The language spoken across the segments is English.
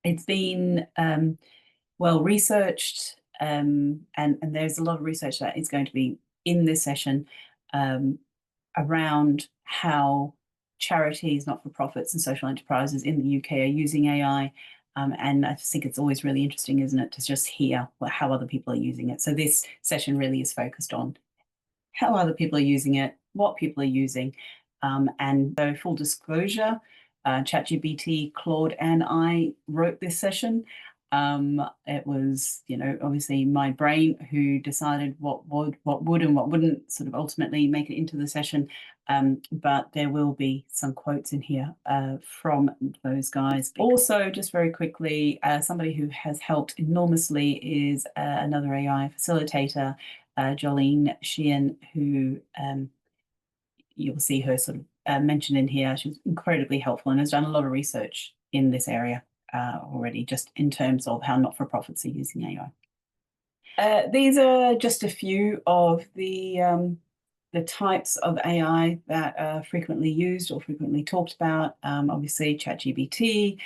It's been well researched, and there's a lot of research that is going to be in this session um, around how charities, not-for-profits, and social enterprises in the UK are using AI. And I think it's always really interesting, isn't it, to just hear how other people are using it. So this session really is focused on how other people are using it, what people are using, and so full disclosure, ChatGPT, Claude, and I wrote this session. It was, obviously my brain who decided what would and what wouldn't sort of ultimately make it into the session. But there will be some quotes in here from those guys. Also, just very quickly, somebody who has helped enormously is another AI facilitator, Jolene Sheehan, who you'll see her sort of mentioned in here. She's incredibly helpful and has done a lot of research in this area already, just in terms of how not-for-profits are using AI. These are just a few of the types of AI that are frequently used or frequently talked about. Obviously, ChatGPT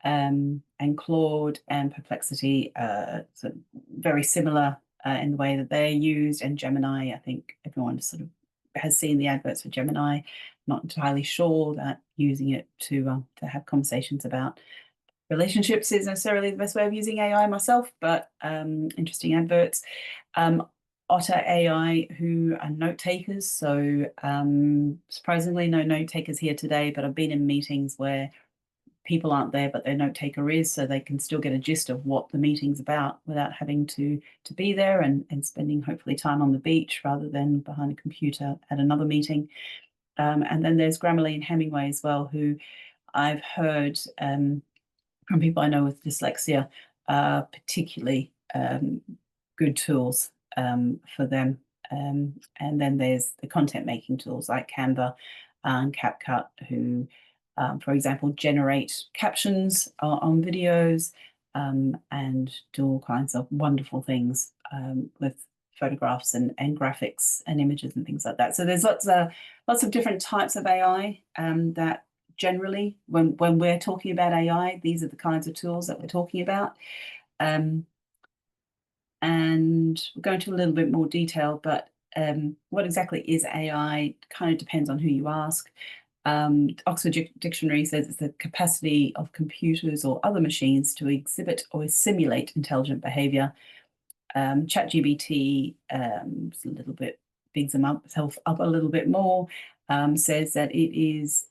and Claude and Perplexity are sort of very similar in the way that they're used, and Gemini, I think everyone sort of has seen the adverts for Gemini. Not entirely sure that using it to have conversations about relationships is necessarily the best way of using AI myself, but interesting adverts. Otter AI, who are note takers. So surprisingly, no note takers here today, but I've been in meetings where people aren't there, but their note taker is, so they can still get a gist of what the meeting's about without having to be there and spending hopefully time on the beach rather than behind a computer at another meeting. And then there's Grammarly and Hemingway as well, who I've heard from people I know with dyslexia, particularly good tools for them. And then there's the content making tools like Canva and CapCut, who, for example, generate captions on videos and do all kinds of wonderful things with photographs and graphics and images and things like that. So there's lots of different types of AI that generally, when we're talking about AI, these are the kinds of tools that we're talking about. And we'll go into a little bit more detail, but what exactly is AI kind of depends on who you ask. Oxford Dictionary says it's the capacity of computers or other machines to exhibit or simulate intelligent behavior. ChatGPT is a little bit, bigs himself up a little bit more, says that it is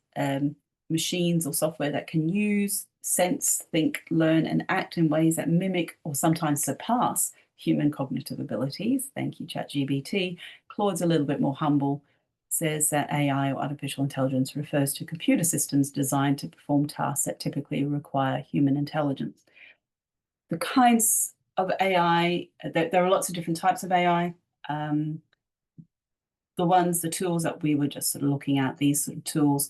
machines or software that can use, sense, think, learn, and act in ways that mimic or sometimes surpass human cognitive abilities. Thank you, ChatGPT. Claude's a little bit more humble, says that AI or artificial intelligence refers to computer systems designed to perform tasks that typically require human intelligence. The kinds of AI, there are lots of different types of AI. The tools that we were just sort of looking at, these sort of tools,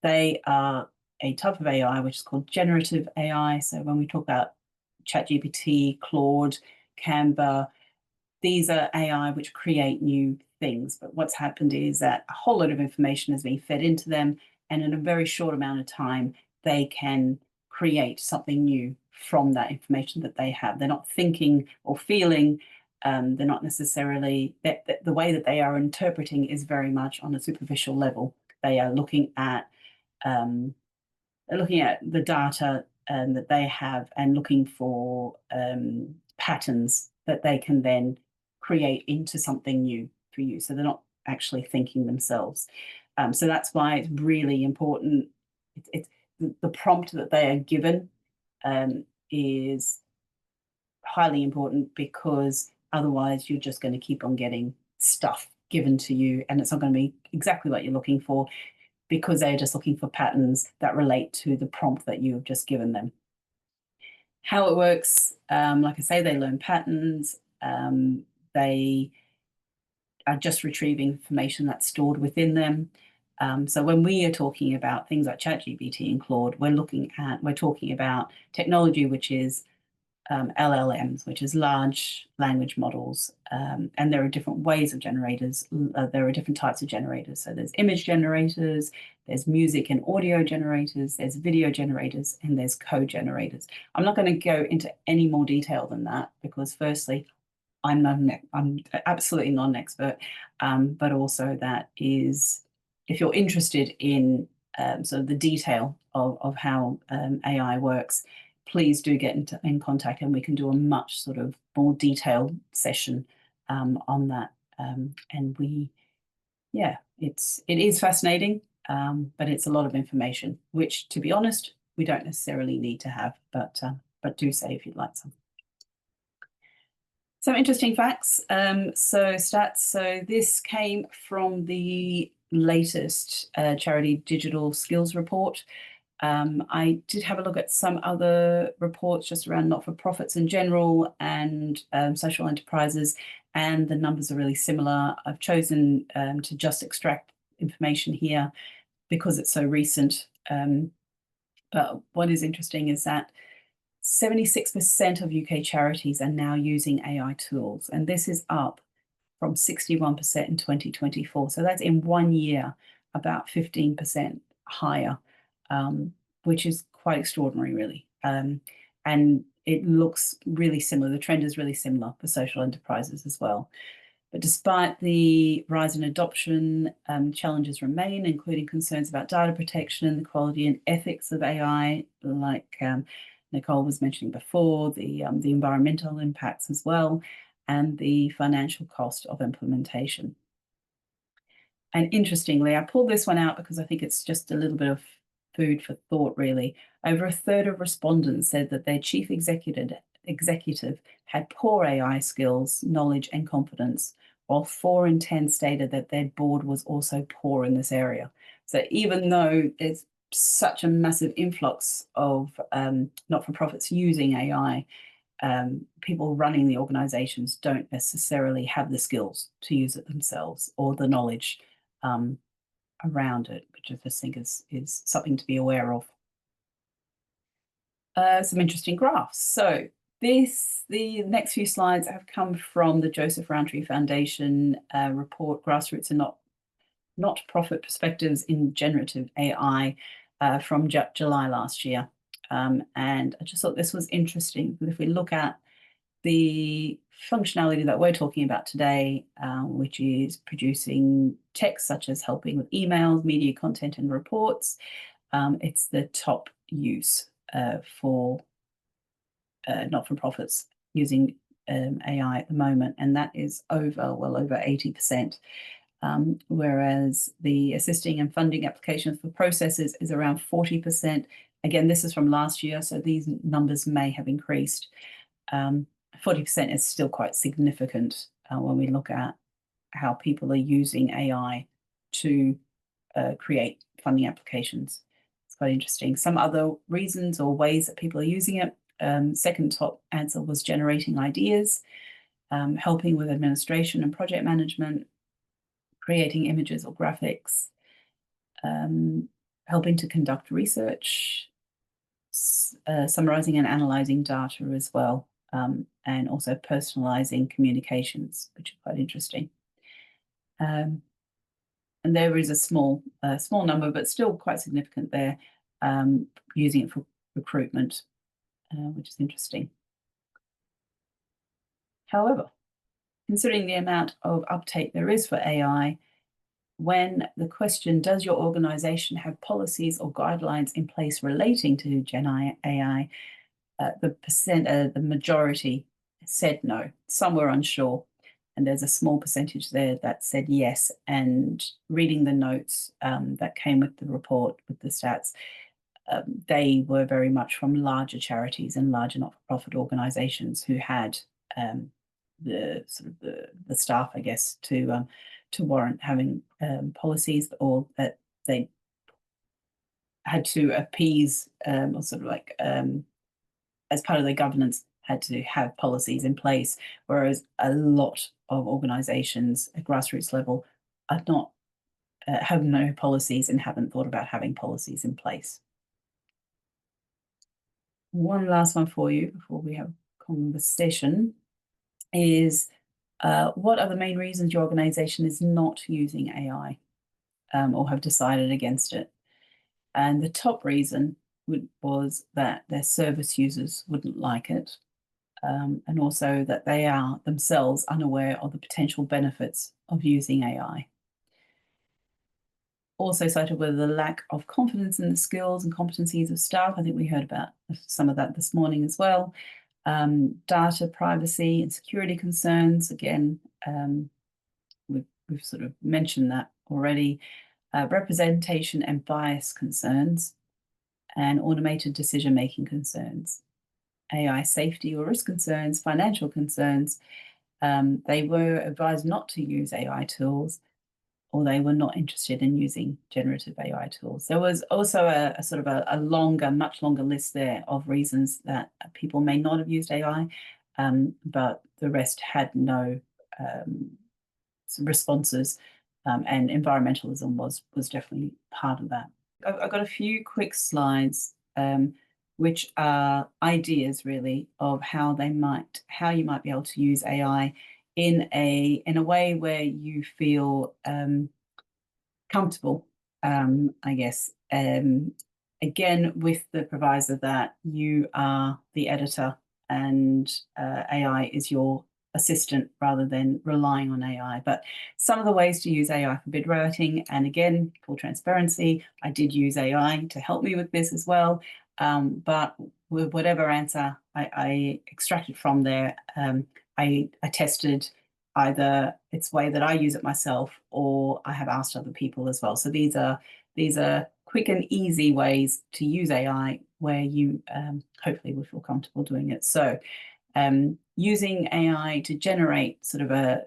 they are a type of AI which is called generative AI. So when we talk about ChatGPT, Claude, Canva, these are AI which create new things. But what's happened is that a whole lot of information has been fed into them, and in a very short amount of time, they can create something new from that information that they have. They're not thinking or feeling. They're not necessarily, the way that they are interpreting is very much on a superficial level. They are looking at the data that they have and looking for patterns that they can then create into something new for you. So they're not actually thinking themselves. So that's why it's really important. It's the prompt that they are given is highly important, because otherwise you're just going to keep on getting stuff given to you, and it's not going to be exactly what you're looking for, because they're just looking for patterns that relate to the prompt that you have just given them. How it works, like I say, they learn patterns. They are just retrieving information that's stored within them. So when we are talking about things like ChatGPT and Claude, we're talking about technology which is LLMs, which is large language models. And there are different ways of generators. There are different types of generators. So there's image generators, there's music and audio generators, there's video generators, and there's code generators. I'm not going to go into any more detail than that because firstly, I'm absolutely not an expert, but also that is, if you're interested in sort of the detail of how AI works, please do get in contact and we can do a much sort of more detailed session on that. And it is fascinating, but it's a lot of information, which, to be honest, we don't necessarily need to have, but do say if you'd like some. Some interesting facts. So stats. So this came from the latest Charity Digital Skills Report. I did have a look at some other reports just around not-for-profits in general and social enterprises, and the numbers are really similar. I've chosen to just extract information here because it's so recent. But what is interesting is that 76% of UK charities are now using AI tools, and this is up from 61% in 2024. So that's in 1 year, about 15% higher, which is quite extraordinary, really. And it looks really similar. The trend is really similar for social enterprises as well. But despite the rise in adoption, challenges remain, including concerns about data protection and the quality and ethics of AI, like Nicole was mentioning before, the environmental impacts as well, and the financial cost of implementation. And interestingly, I pulled this one out because I think it's just a little bit of food for thought, really. Over a third of respondents said that their chief executive had poor AI skills, knowledge, and confidence, while 4 in 10 stated that their board was also poor in this area. So even though there's such a massive influx of not-for-profits using AI, people running the organizations don't necessarily have the skills to use it themselves or the knowledge around it, which I just think is something to be aware of. Some interesting graphs. So the next few slides have come from the Joseph Rowntree Foundation report, Grassroots and Not-Profit Perspectives in Generative AI from July last year. And I just thought this was interesting. If we look at the functionality that we're talking about today, which is producing text such as helping with emails, media content, and reports, it's the top use for not-for-profits using AI at the moment, and that is well over 80%. Whereas the assisting and funding applications for processes is around 40%. Again, this is from last year, so these numbers may have increased. 40% is still quite significant when we look at how people are using AI to create funding applications. It's quite interesting. Some other reasons or ways that people are using it. Second top answer was generating ideas, helping with administration and project management, creating images or graphics, helping to conduct research, summarizing and analyzing data as well, and also personalizing communications, which is quite interesting. And there is a small number, but still quite significant there, using it for recruitment, which is interesting. However, considering the amount of uptake there is for AI, when the question, does your organization have policies or guidelines in place relating to Gen AI, the majority said no. Some were unsure, and there's a small percentage there that said yes. And reading the notes that came with the report, with the stats, they were very much from larger charities and larger not-for-profit organizations who had the staff, I guess, to warrant having policies, or that they had to appease or sort of like as part of their governance had to have policies in place, whereas a lot of organizations at grassroots level are not have no policies and haven't thought about having policies in place. One last one for you before we have conversation is what are the main reasons your organization is not using AI or have decided against it? And the top reason was that their service users wouldn't like it, and also that they are themselves unaware of the potential benefits of using AI. Also cited were the lack of confidence in the skills and competencies of staff. I think we heard about some of that this morning as well. Data privacy and security concerns. Again, we've sort of mentioned that already. Representation and bias concerns, and automated decision-making concerns. AI safety or risk concerns, financial concerns. They were advised not to use AI tools, or they were not interested in using generative AI tools. There was also a sort of a longer, much longer list there of reasons that people may not have used AI, but the rest had no responses, and environmentalism was definitely part of that. I've got a few quick slides, which are ideas really of how you might be able to use AI in a way where you feel comfortable, I guess. Again, with the proviso that you are the editor and AI is your assistant rather than relying on AI. But some of the ways to use AI for bid writing, and again, full transparency, I did use AI to help me with this as well. But with whatever answer I extracted from there, I tested either its way that I use it myself, or I have asked other people as well. So these are quick and easy ways to use AI where you hopefully will feel comfortable doing it. So using AI to generate sort of a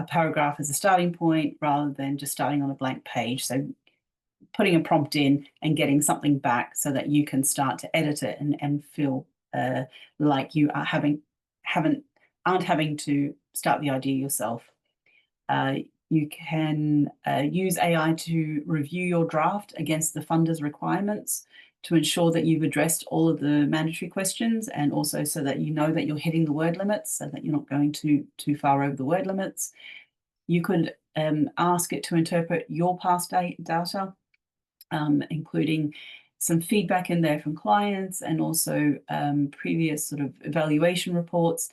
paragraph as a starting point rather than just starting on a blank page. So putting a prompt in and getting something back so that you can start to edit it and feel like you are aren't having to start the idea yourself. You can use AI to review your draft against the funder's requirements to ensure that you've addressed all of the mandatory questions, and also so that you know that you're hitting the word limits, so that you're not going too far over the word limits. You could ask it to interpret your past data, including some feedback in there from clients, and also previous sort of evaluation reports,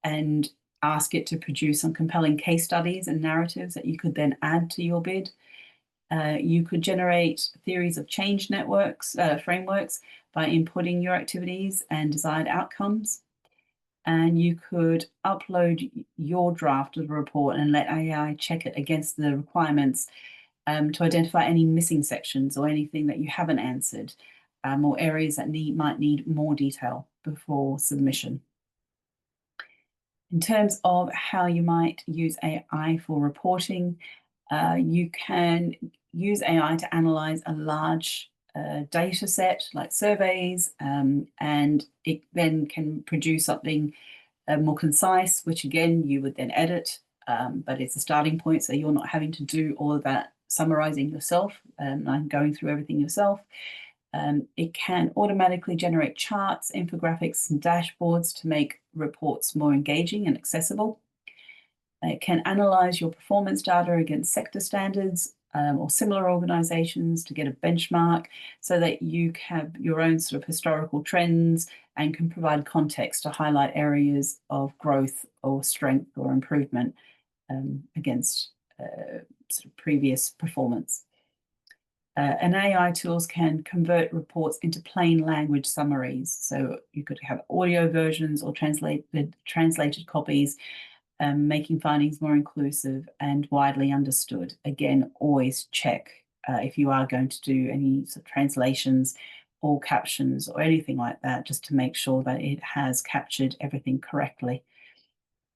and ask it to produce some compelling case studies and narratives that you could then add to your bid. You could generate theories of change frameworks by inputting your activities and desired outcomes. And you could upload your draft of the report and let AI check it against the requirements to identify any missing sections or anything that you haven't answered, or areas that might need more detail before submission. In terms of how you might use AI for reporting, you can use AI to analyze a large data set like surveys, and it then can produce something more concise, which again, you would then edit, but it's a starting point, so you're not having to do all of that summarizing yourself and going through everything yourself. It can automatically generate charts, infographics, and dashboards to make reports more engaging and accessible. It can analyze your performance data against sector standards or similar organizations to get a benchmark, so that you have your own sort of historical trends and can provide context to highlight areas of growth or strength or improvement against sort of previous performance. And AI tools can convert reports into plain language summaries. So you could have audio versions or translated copies, making findings more inclusive and widely understood. Again, always check if you are going to do any sort of translations or captions or anything like that, just to make sure that it has captured everything correctly.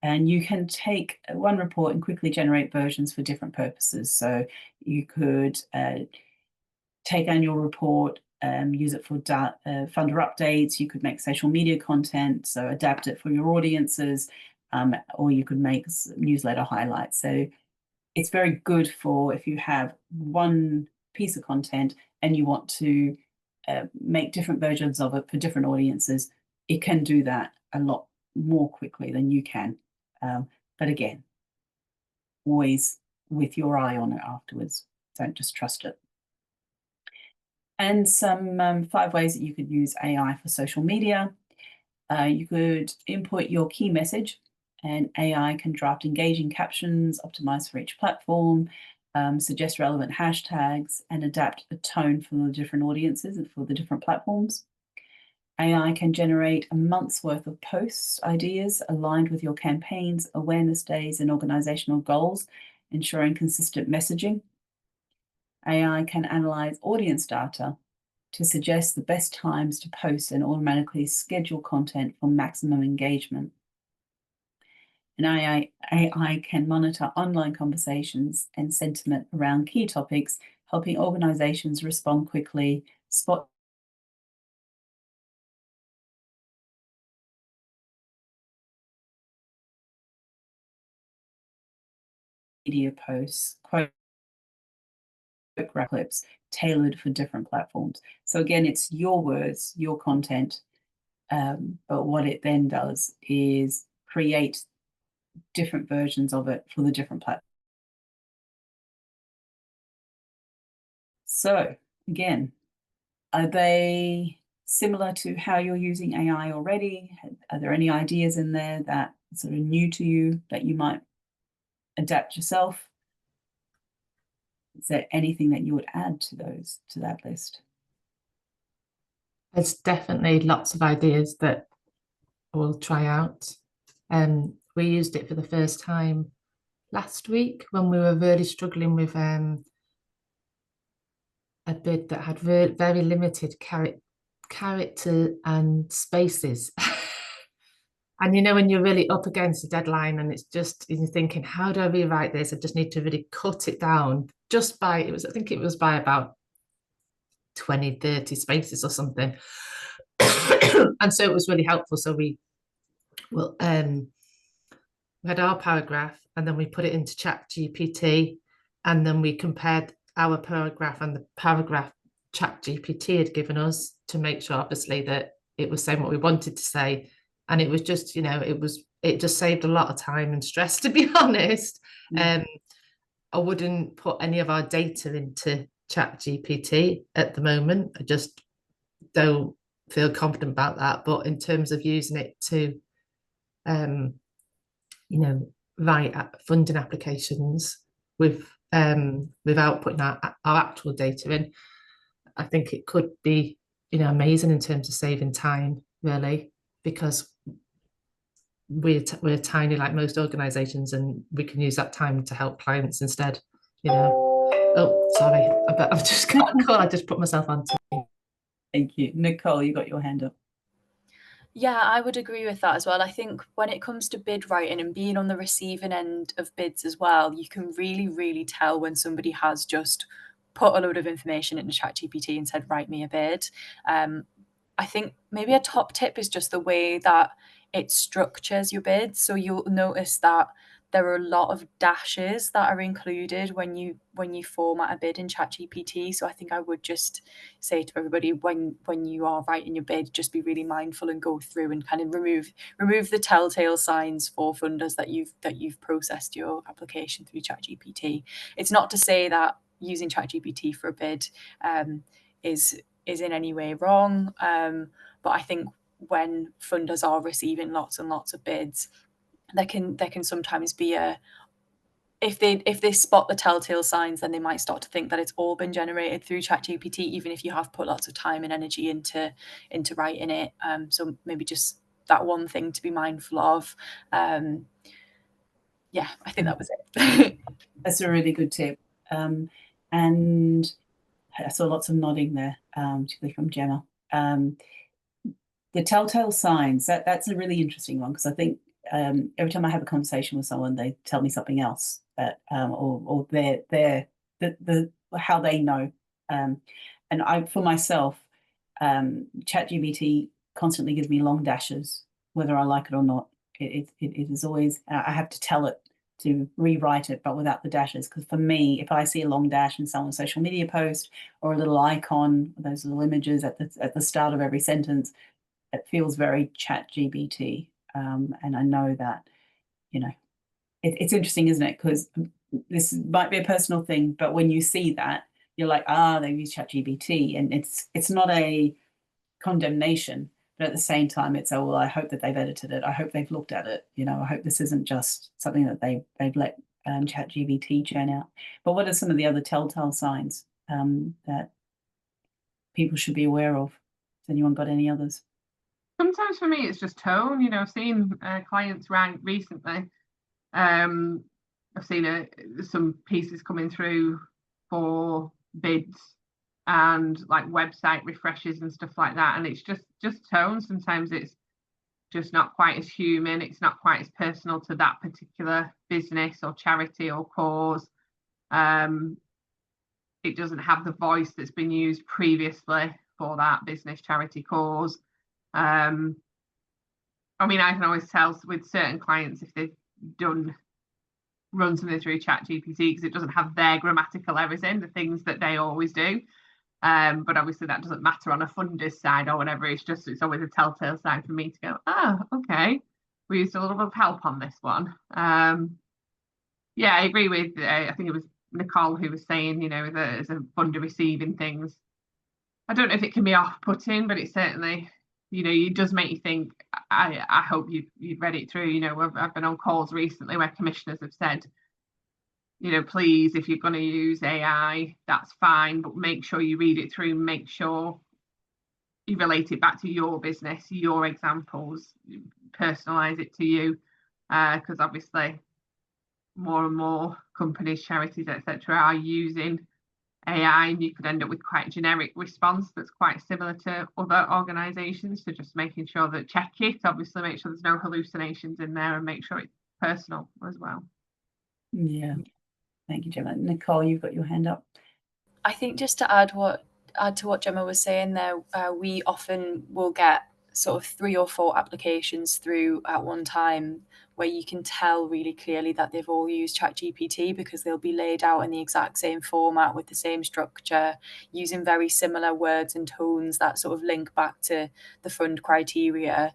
And you can take one report and quickly generate versions for different purposes. So you could take annual report, use it for funder updates. You could make social media content, so adapt it for your audiences, or you could make newsletter highlights. So it's very good for if you have one piece of content and you want to make different versions of it for different audiences. It can do that a lot more quickly than you can. But again, always with your eye on it afterwards. Don't just trust it. And some 5 ways that you could use AI for social media. You could input your key message, and AI can draft engaging captions, optimize for each platform, suggest relevant hashtags, and adapt a tone for the different audiences and for the different platforms. AI can generate a month's worth of posts, ideas aligned with your campaigns, awareness days, and organizational goals, ensuring consistent messaging. AI can analyze audience data to suggest the best times to post and automatically schedule content for maximum engagement. And AI can monitor online conversations and sentiment around key topics, helping organizations respond quickly, spot media posts, quote clips tailored for different platforms. So again, it's your words, your content, but what it then does is create different versions of it for the different platforms. So again, are they similar to how you're using AI already? Are there any ideas in there that are sort of new to you that you might adapt yourself? Is there anything that you would add to that list? There's definitely lots of ideas that we'll try out. We used it for the first time last week when we were really struggling with a bid that had very limited character and spaces. And you know, when you're really up against a deadline and it's just, you're thinking, how do I rewrite this? I just need to really cut it down just by, I think it was by about 20, 30 spaces or something. And so it was really helpful. So we had our paragraph and then we put it into ChatGPT, and then we compared our paragraph and the paragraph ChatGPT had given us to make sure, obviously, that it was saying what we wanted to say. And it was just, you know, it just saved a lot of time and stress, to be honest. I wouldn't put any of our data into ChatGPT at the moment. I just don't feel confident about that. But in terms of using it to, you know, write funding applications without putting our actual data in, I think it could be, you know, amazing in terms of saving time, really, because we're tiny like most organizations, and we can use that time to help clients instead, you know. Oh, sorry, I've just got a call. I just put myself on to. Thank you. Nicole, you got your hand up. Yeah, I would agree with that as well. I think when it comes to bid writing and being on the receiving end of bids as well, you can really, really tell when somebody has just put a load of information into ChatGPT and said, write me a bid. I think maybe a top tip is just the way that it structures your bids. So you'll notice that there are a lot of dashes that are included when you format a bid in ChatGPT. So I think I would just say to everybody, when you are writing your bid, just be really mindful and go through and kind of remove the telltale signs for funders that you've processed your application through ChatGPT. It's not to say that using ChatGPT for a bid is in any way wrong, but I think when funders are receiving lots and lots of bids, there can sometimes be a, if they spot the telltale signs, then they might start to think that it's all been generated through ChatGPT, even if you have put lots of time and energy into writing it. So maybe just that one thing to be mindful of. Yeah, I think that was it. That's a really good tip. And I saw lots of nodding there, particularly from Gemma. The telltale signs, that's a really interesting one, because I think every time I have a conversation with someone, they tell me something else that, or their how they know. And I, for myself, ChatGPT constantly gives me long dashes, whether I like it or not. It is always, I have to tell it to rewrite it, but without the dashes. Because for me, if I see a long dash in someone's social media post, or a little icon, those little images at the start of every sentence, it feels very ChatGPT. And I know that, you know, it's interesting, isn't it? Because this might be a personal thing, but when you see that, you're like, they use ChatGPT, and it's not a condemnation, but at the same time, it's, oh, well, I hope that they've edited it. I hope they've looked at it. You know, I hope this isn't just something that they've let ChatGPT churn out. But what are some of the other telltale signs that people should be aware of? Has anyone got any others? Sometimes for me, it's just tone. You know, I've seen clients write recently. I've seen some pieces coming through for bids and like website refreshes and stuff like that, and it's just tone. Sometimes it's just not quite as human. It's not quite as personal to that particular business or charity or cause. It doesn't have the voice that's been used previously for that business, charity, cause. I mean, I can always tell with certain clients if they've run something through ChatGPT, because it doesn't have their grammatical errors in, the things that they always do. But obviously that doesn't matter on a funder's side or whatever. It's always a telltale sign for me to go, okay, we used a little bit of help on this one. Yeah, I agree with, I think it was Nicole who was saying, you know, that as a funder receiving things, I don't know if it can be off-putting, but it certainly, you know, it does make you think. I hope you've read it through. You know, I've been on calls recently where commissioners have said, you know, please, if you're going to use AI, that's fine, but make sure you read it through, make sure you relate it back to your business, your examples, personalize it to you, because obviously more and more companies, charities, etc., are using AI, and you could end up with quite a generic response that's quite similar to other organizations. So just making sure that check it, obviously make sure there's no hallucinations in there, and make sure it's personal as well. Yeah, thank you, Gemma. Nicole, you've got your hand up. I think just to add to what Gemma was saying there, we often will get sort of 3 or 4 applications through at one time where you can tell really clearly that they've all used ChatGPT, because they'll be laid out in the exact same format with the same structure, using very similar words and tones that sort of link back to the fund criteria.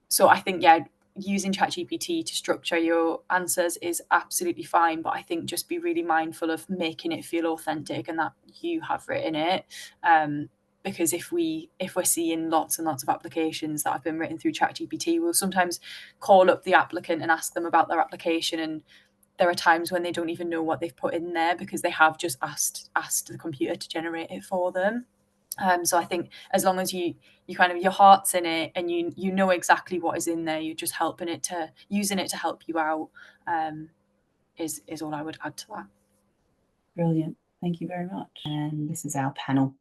So I think, yeah, using ChatGPT to structure your answers is absolutely fine, but I think just be really mindful of making it feel authentic and that you have written it. Because if we're seeing lots and lots of applications that have been written through ChatGPT, we'll sometimes call up the applicant and ask them about their application, and there are times when they don't even know what they've put in there because they have just asked the computer to generate it for them. So I think as long as you kind of, your heart's in it and you know exactly what is in there, you're just using it to help you out, is all I would add to that. Brilliant. Thank you very much. And this is our panel.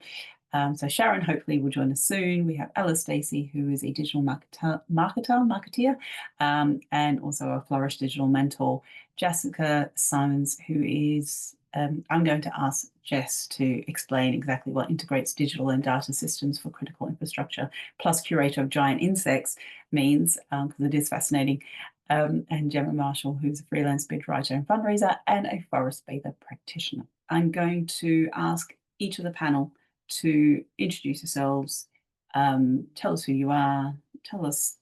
So Sharon hopefully will join us soon. We have Ella Stacey, who is a digital marketeer, and also a Flourish digital mentor. Jessica Simons, who is, I'm going to ask Jess to explain exactly what integrates digital and data systems for critical infrastructure, plus curator of giant insects means, because it is fascinating. And Gemma Marshall, who's a freelance bid writer and fundraiser and a forest bather practitioner. I'm going to ask each of the panel to introduce yourselves, tell us who you are, tell us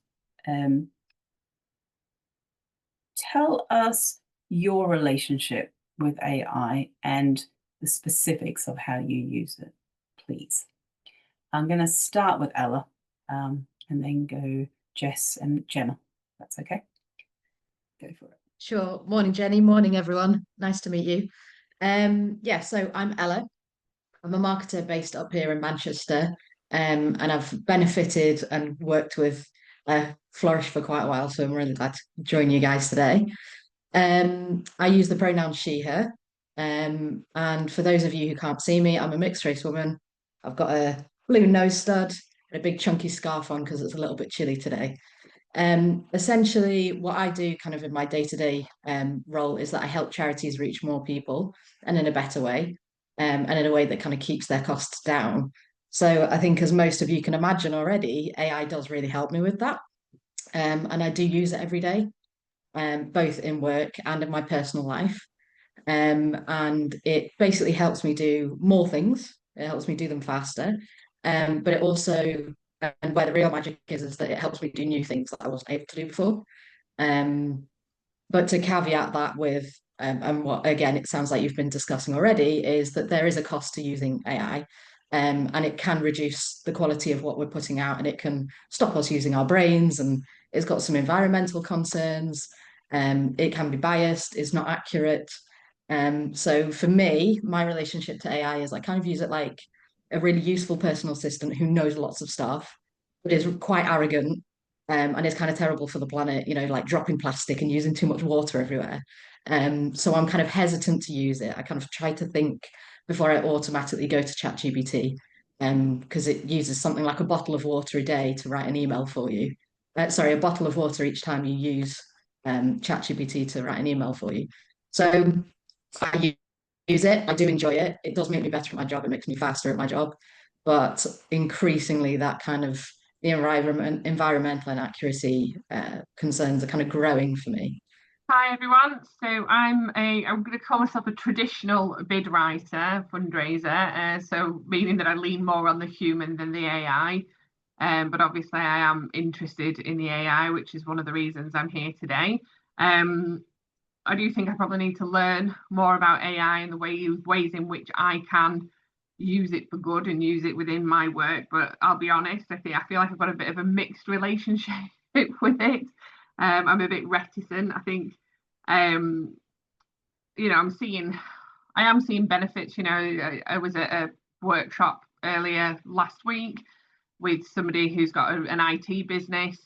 your relationship with AI and the specifics of how you use it, please. I'm going to start with Ella, and then go Jess and Gemma. That's okay. Go for it. Sure. Morning, Jenny. Morning, everyone. Nice to meet you. Yeah, so I'm Ella. I'm a marketer based up here in Manchester, and I've benefited and worked with Flourish for quite a while, so I'm really glad to join you guys today. I use the pronoun she, her, and for those of you who can't see me, I'm a mixed race woman. I've got a blue nose stud and a big chunky scarf on because it's a little bit chilly today. Essentially, what I do kind of in my day-to-day role is that I help charities reach more people and in a better way, and in a way that kind of keeps their costs down. So I think, as most of you can imagine already, AI does really help me with that. And I do use it every day, both in work and in my personal life. And it basically helps me do more things. It helps me do them faster. But it also And where the real magic is that it helps me do new things that I wasn't able to do before. But to caveat that with, and what again it sounds like you've been discussing already, is that there is a cost to using AI, and it can reduce the quality of what we're putting out, and it can stop us using our brains, and it's got some environmental concerns. It can be biased, it's not accurate. So for me, my relationship to AI is I kind of use it like a really useful personal assistant who knows lots of stuff, but is quite arrogant, and is kind of terrible for the planet, you know, like dropping plastic and using too much water everywhere. So I'm kind of hesitant to use it. I kind of try to think before I automatically go to ChatGPT, because it uses something like a bottle of water a day to write an email for you. Sorry, a bottle of water each time you use ChatGPT to write an email for you. So I use it. I do enjoy it. It does make me better at my job. It makes me faster at my job. But increasingly, that kind of the environmental and accuracy concerns are kind of growing for me. Hi everyone. So I'm going to call myself a traditional bid writer, fundraiser. So meaning that I lean more on the human than the AI. But obviously I am interested in the AI, which is one of the reasons I'm here today. I do think I probably need to learn more about AI and the ways in which I can use it for good and use it within my work. But I'll be honest, I feel like I've got a bit of a mixed relationship with it. I'm a bit reticent. I think, you know, I am seeing benefits. You know, I was at a workshop earlier last week with somebody who's got an IT business,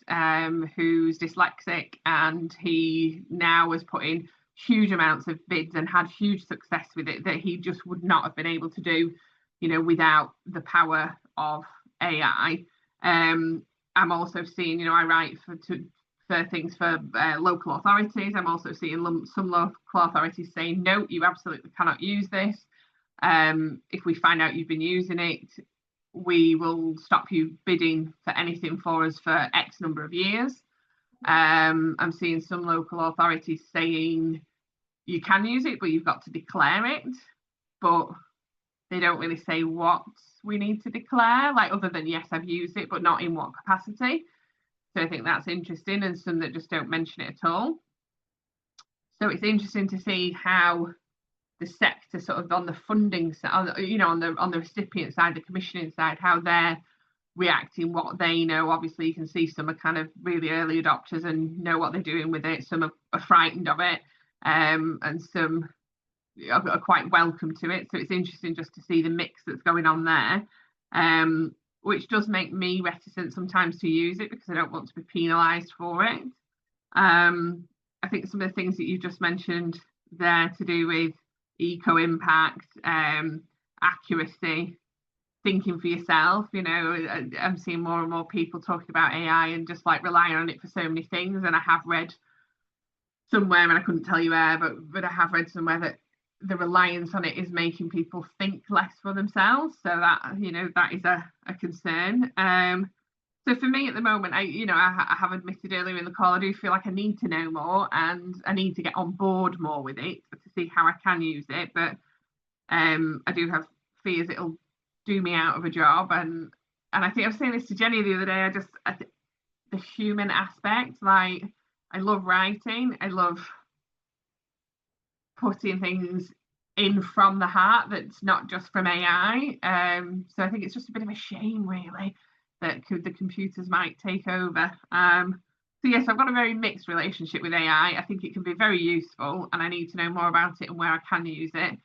who's dyslexic, and he now has put in huge amounts of bids and had huge success with it that he just would not have been able to do, you know, without the power of AI. I'm also seeing, you know, I write for things for local authorities. I'm also seeing some local authorities saying, no, you absolutely cannot use this. If we find out you've been using it, we will stop you bidding for anything for us for X number of years. I'm seeing some local authorities saying you can use it, but you've got to declare it. But they don't really say what we need to declare, like other than, yes, I've used it, but not in what capacity. So I think that's interesting, and some that just don't mention it at all. So it's interesting to see how the sector sort of on the funding side, you know, on the recipient side, the commissioning side, how they're reacting, what they know. Obviously you can see some are kind of really early adopters and know what they're doing with it. Some are frightened of it, and some are quite welcome to it. So it's interesting just to see the mix that's going on there, which does make me reticent sometimes to use it because I don't want to be penalised for it. I think some of the things that you just mentioned there to do with eco impact, accuracy, thinking for yourself, you know, I'm seeing more and more people talking about AI and just like relying on it for so many things. And I have read somewhere, and I couldn't tell you where, but I have read somewhere that the reliance on it is making people think less for themselves. So that, you know, that is a concern. So for me at the moment, I have admitted earlier in the call, I do feel like I need to know more and I need to get on board more with it to see how I can use it. But I do have fears it'll do me out of a job. And I think I was saying this to Jenny the other day, the human aspect, like I love writing, I love putting things in from the heart that's not just from AI. So I think it's just a bit of a shame really that the computers might take over. So yes, I've got a very mixed relationship with AI. I think it can be very useful and I need to know more about it and where I can use it.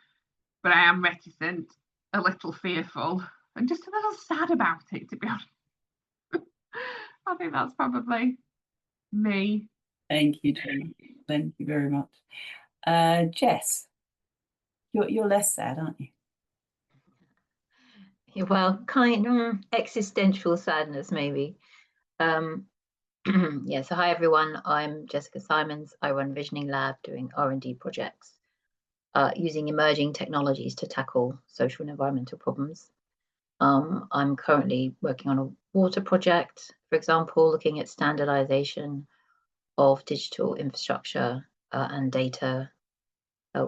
But I am reticent, a little fearful, and just a little sad about it, to be honest. I think that's probably me. Thank you, Jenny. Thank you very much. Jess, you're less sad, aren't you? Well, kind of existential sadness, maybe. Yeah, so hi everyone, I'm Jessica Simons. I run Visioning Lab doing R&D projects using emerging technologies to tackle social and environmental problems. I'm currently working on a water project, for example, looking at standardization of digital infrastructure and data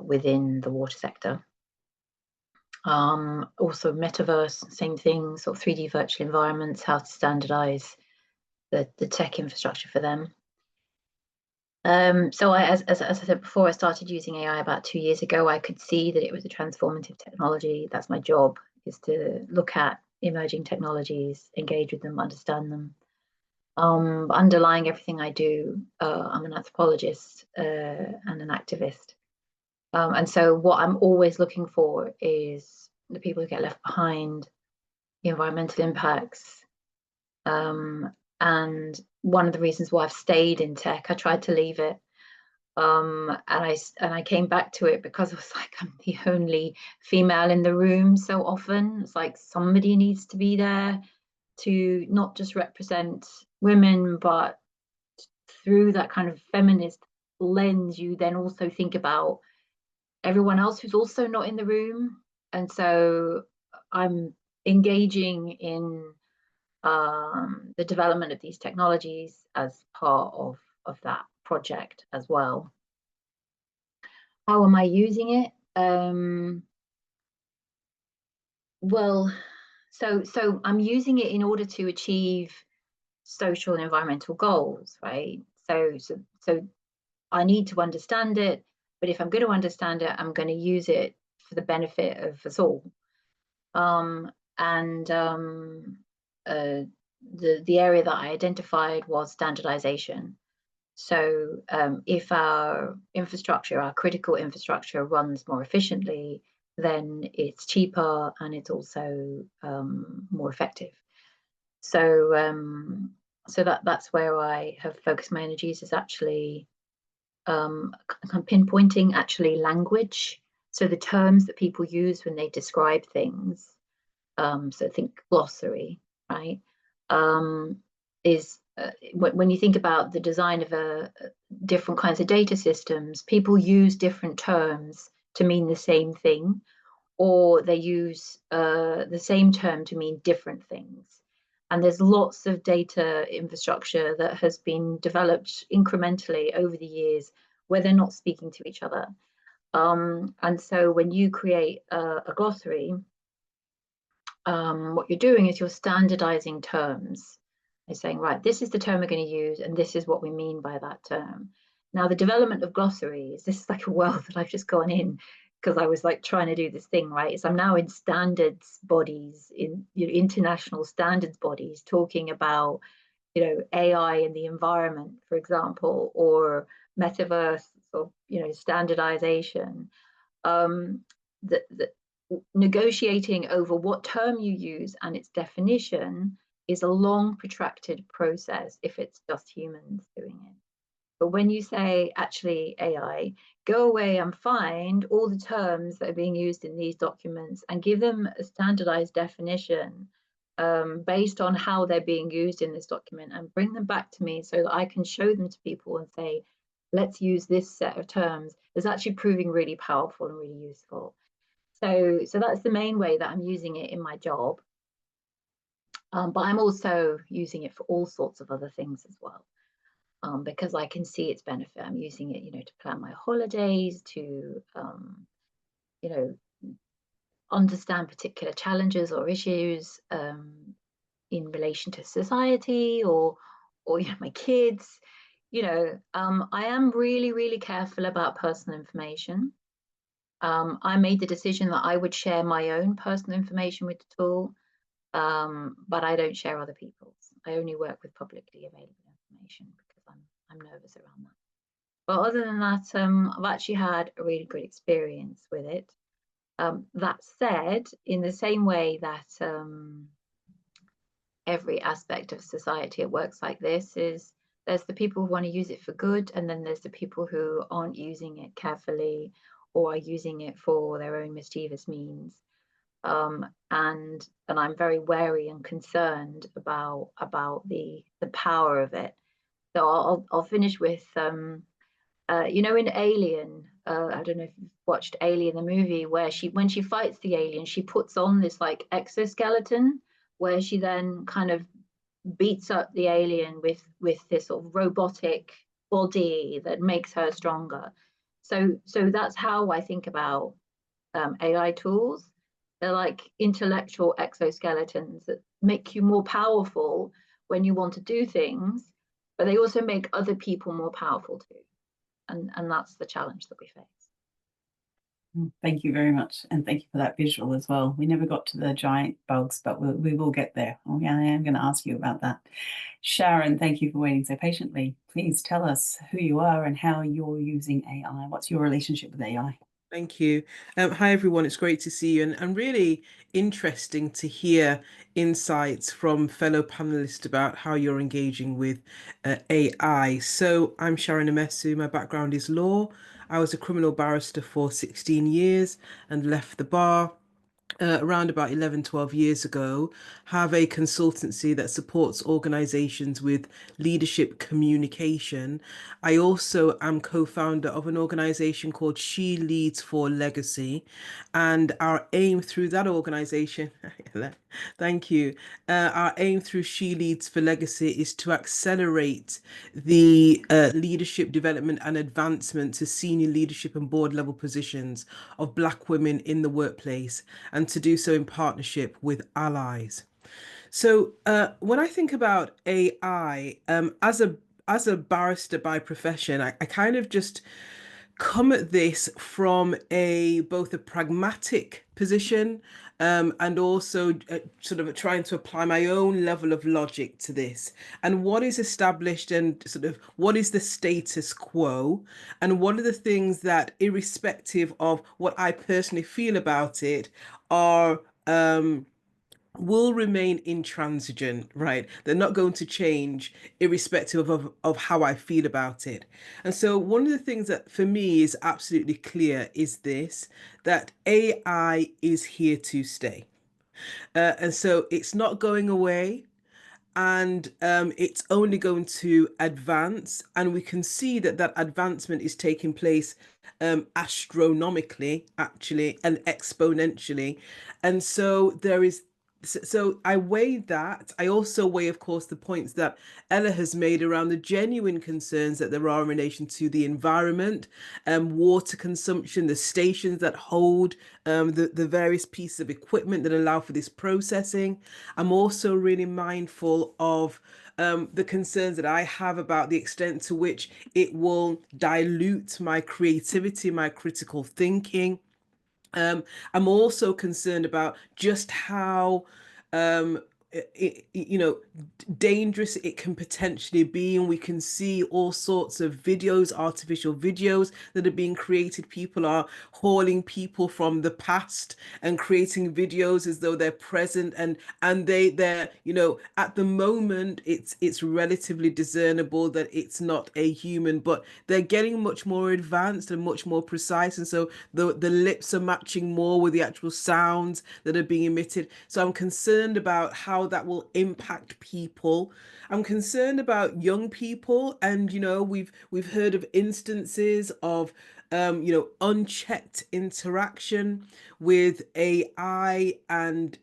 within the water sector. Also metaverse, same thing, sort of 3D virtual environments, how to standardize the tech infrastructure for them. So as I said before, I started using AI about 2 years ago. I could see that it was a transformative technology. That's my job, is to look at emerging technologies, engage with them, understand them. Underlying everything I do, I'm an anthropologist and an activist. And so what I'm always looking for is the people who get left behind, the environmental impacts. And one of the reasons why I've stayed in tech, I tried to leave it. And I came back to it because it was like I'm the only female in the room so often. It's like somebody needs to be there to not just represent women, but through that kind of feminist lens, you then also think about everyone else who's also not in the room. And so I'm engaging in the development of these technologies as part of that project as well. How am I using it? Well, so I'm using it in order to achieve social and environmental goals, right? So I need to understand it, but if I'm going to understand it, I'm going to use it for the benefit of us all. The area that I identified was standardization. So if our infrastructure, our critical infrastructure, runs more efficiently, then it's cheaper and it's also more effective. So that's where I have focused my energies, is actually pinpointing actually language. So the terms that people use when they describe things. So think glossary, right? When you think about the design of different kinds of data systems, people use different terms to mean the same thing, or they use the same term to mean different things. And there's lots of data infrastructure that has been developed incrementally over the years where they're not speaking to each other. And so when you create a glossary, what you're doing is you're standardizing terms. You're saying, right, this is the term we're going to use, and this is what we mean by that term. Now, the development of glossaries, this is like a world that I've just gone in because I was like trying to do this thing, right? So I'm now in standards bodies, in international standards bodies, talking about, AI in the environment, for example, or metaverse, or standardization. Negotiating over what term you use and its definition is a long, protracted process if it's just humans doing it. But when you say, actually, AI, go away and find all the terms that are being used in these documents and give them a standardized definition based on how they're being used in this document, and bring them back to me so that I can show them to people and say, let's use this set of terms, is actually proving really powerful and really useful. So that's the main way that I'm using it in my job. But I'm also using it for all sorts of other things as well, because I can see its benefit. I'm using it, to plan my holidays, to, understand particular challenges or issues in relation to society or my kids. I am really, really careful about personal information. I made the decision that I would share my own personal information with the tool, but I don't share other people's. I only work with publicly available information because I'm nervous around that. But other than that, I've actually had a really good experience with it. That said, in the same way that every aspect of society it works like this, is there's the people who want to use it for good, and then there's the people who aren't using it carefully or are using it for their own mischievous means. And I'm very wary and concerned about the power of it. So I'll finish with in Alien, I don't know if you've watched Alien the movie, where when she fights the alien, she puts on this like exoskeleton where she then kind of beats up the alien with this sort of robotic body that makes her stronger. So that's how I think about AI tools. They're like intellectual exoskeletons that make you more powerful when you want to do things, but they also make other people more powerful too. And that's the challenge that we face. Thank you very much. And thank you for that visual as well. We never got to the giant bugs, but we will get there. Oh, yeah, I am going to ask you about that. Sharon, thank you for waiting so patiently. Please tell us who you are and how you're using AI. What's your relationship with AI? Thank you. Hi, everyone. It's great to see you and really interesting to hear insights from fellow panelists about how you're engaging with AI. So I'm Sharon Amesu. My background is law. I was a criminal barrister for 16 years and left the bar around about 11, 12 years ago, have a consultancy that supports organizations with leadership communication. I also am co-founder of an organization called She Leads for Legacy, and our aim through that organization, thank you, our aim through She Leads for Legacy is to accelerate the leadership development and advancement to senior leadership and board level positions of Black women in the workplace, and to do so in partnership with allies. So when I think about AI, as a barrister by profession, I kind of just come at this from both a pragmatic position and also sort of trying to apply my own level of logic to this, and what is established and sort of what is the status quo, and what are the things that, irrespective of what I personally feel about it, are will remain intransigent, right? They're not going to change irrespective of how I feel about it. And so one of the things that for me is absolutely clear is this, that AI is here to stay. And so it's not going away, and it's only going to advance. And we can see that that advancement is taking place astronomically, actually, and exponentially. And so there is so I weigh that. I also weigh, of course, the points that Ella has made around the genuine concerns that there are in relation to the environment, water consumption, the stations that hold the various pieces of equipment that allow for this processing. I'm also really mindful of the concerns that I have about the extent to which it will dilute my creativity, my critical thinking. I'm also concerned about just how dangerous it can potentially be, and we can see all sorts of videos, artificial videos that are being created. People are hauling people from the past and creating videos as though they're present, and they're at the moment it's relatively discernible that it's not a human, but they're getting much more advanced and much more precise, and so the lips are matching more with the actual sounds that are being emitted. So I'm concerned about how that will impact people. I'm concerned about young people, and we've heard of instances of unchecked interaction with AI, and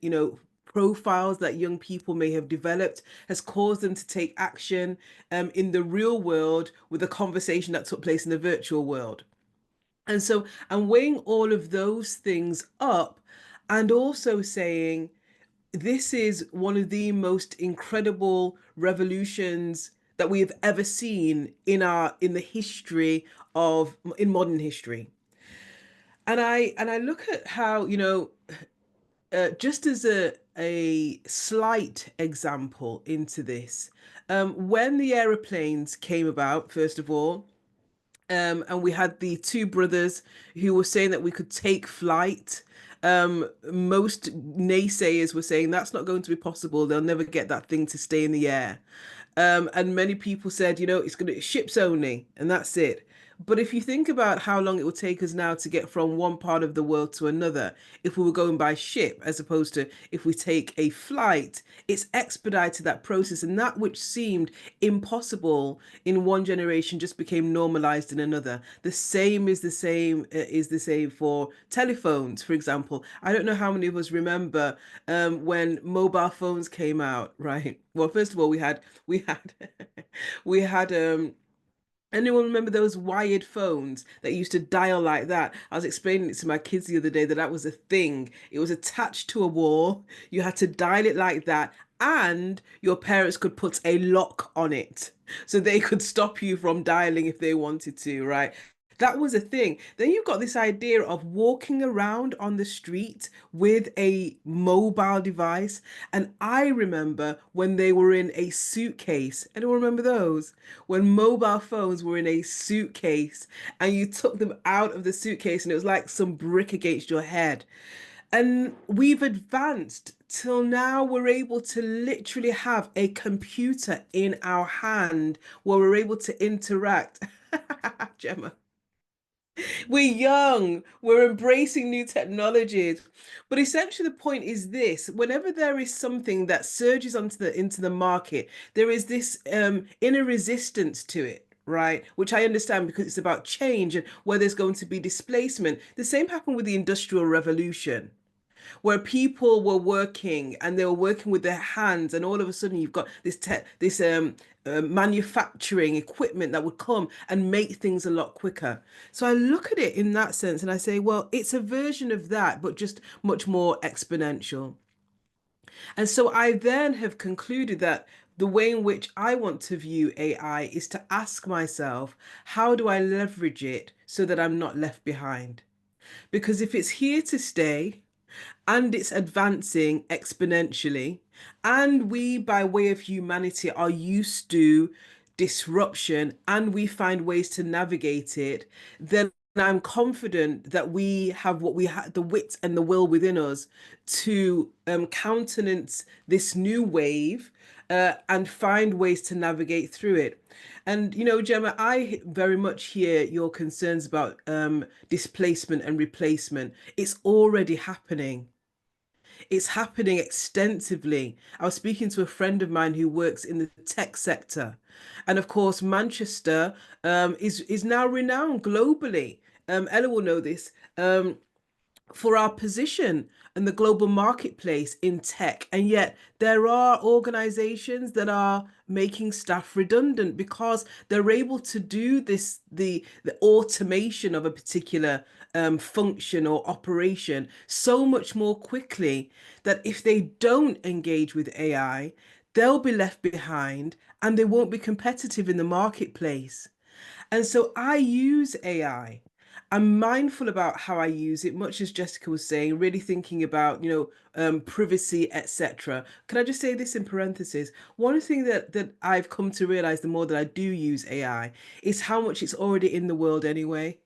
profiles that young people may have developed has caused them to take action in the real world with a conversation that took place in the virtual world. And so I'm weighing all of those things up, and also saying this is one of the most incredible revolutions that we have ever seen in the history in modern history. And I look at how, just as a slight example into this, when the aeroplanes came about, first of all, and we had the two brothers who were saying that we could take flight. Most naysayers were saying that's not going to be possible. They'll never get that thing to stay in the air. And many people said, it's going to ships only, and that's it. But if you think about how long it would take us now to get from one part of the world to another, if we were going by ship, as opposed to if we take a flight, it's expedited that process. And that which seemed impossible in one generation just became normalized in another. The same is the same for telephones, for example. I don't know how many of us remember when mobile phones came out, right? Well, first of all, we had Anyone remember those wired phones that used to dial like that? I was explaining it to my kids the other day that that was a thing. It was attached to a wall. You had to dial it like that, and your parents could put a lock on it so they could stop you from dialing if they wanted to, right? That was a thing. Then you've got this idea of walking around on the street with a mobile device. And I remember when they were in a suitcase. Anyone remember those? When mobile phones were in a suitcase and you took them out of the suitcase and it was like some brick against your head. And we've advanced till now we're able to literally have a computer in our hand where we're able to interact. Gemma. We're young, we're embracing new technologies. But essentially the point is this: whenever there is something that surges into the market, there is this inner resistance to it, right? Which I understand because it's about change and where there's going to be displacement. The same happened with the Industrial Revolution, where people were working and they were working with their hands, and all of a sudden you've got this manufacturing equipment that would come and make things a lot quicker. So I look at it in that sense and I say, well, it's a version of that, but just much more exponential. And so I then have concluded that the way in which I want to view AI is to ask myself, how do I leverage it so that I'm not left behind? Because if it's here to stay, and it's advancing exponentially, and we, by way of humanity, are used to disruption and we find ways to navigate it, then I'm confident that we have what we have, the wit and the will within us to countenance this new wave and find ways to navigate through it. And, you know, Gemma, I very much hear your concerns about displacement and replacement. It's already happening. It's happening extensively. I was speaking to a friend of mine who works in the tech sector. And of course, Manchester is now renowned globally. Ella will know this. For our position in the global marketplace in tech. And yet there are organizations that are making staff redundant because they're able to do this, the automation of a particular function or operation so much more quickly that if they don't engage with AI, they'll be left behind and they won't be competitive in the marketplace. And so I use AI. I'm mindful about how I use it, much as Jessica was saying, really thinking about, you know, privacy, etc. Can I just say this in parentheses? One thing that I've come to realize the more that I do use AI is how much it's already in the world anyway.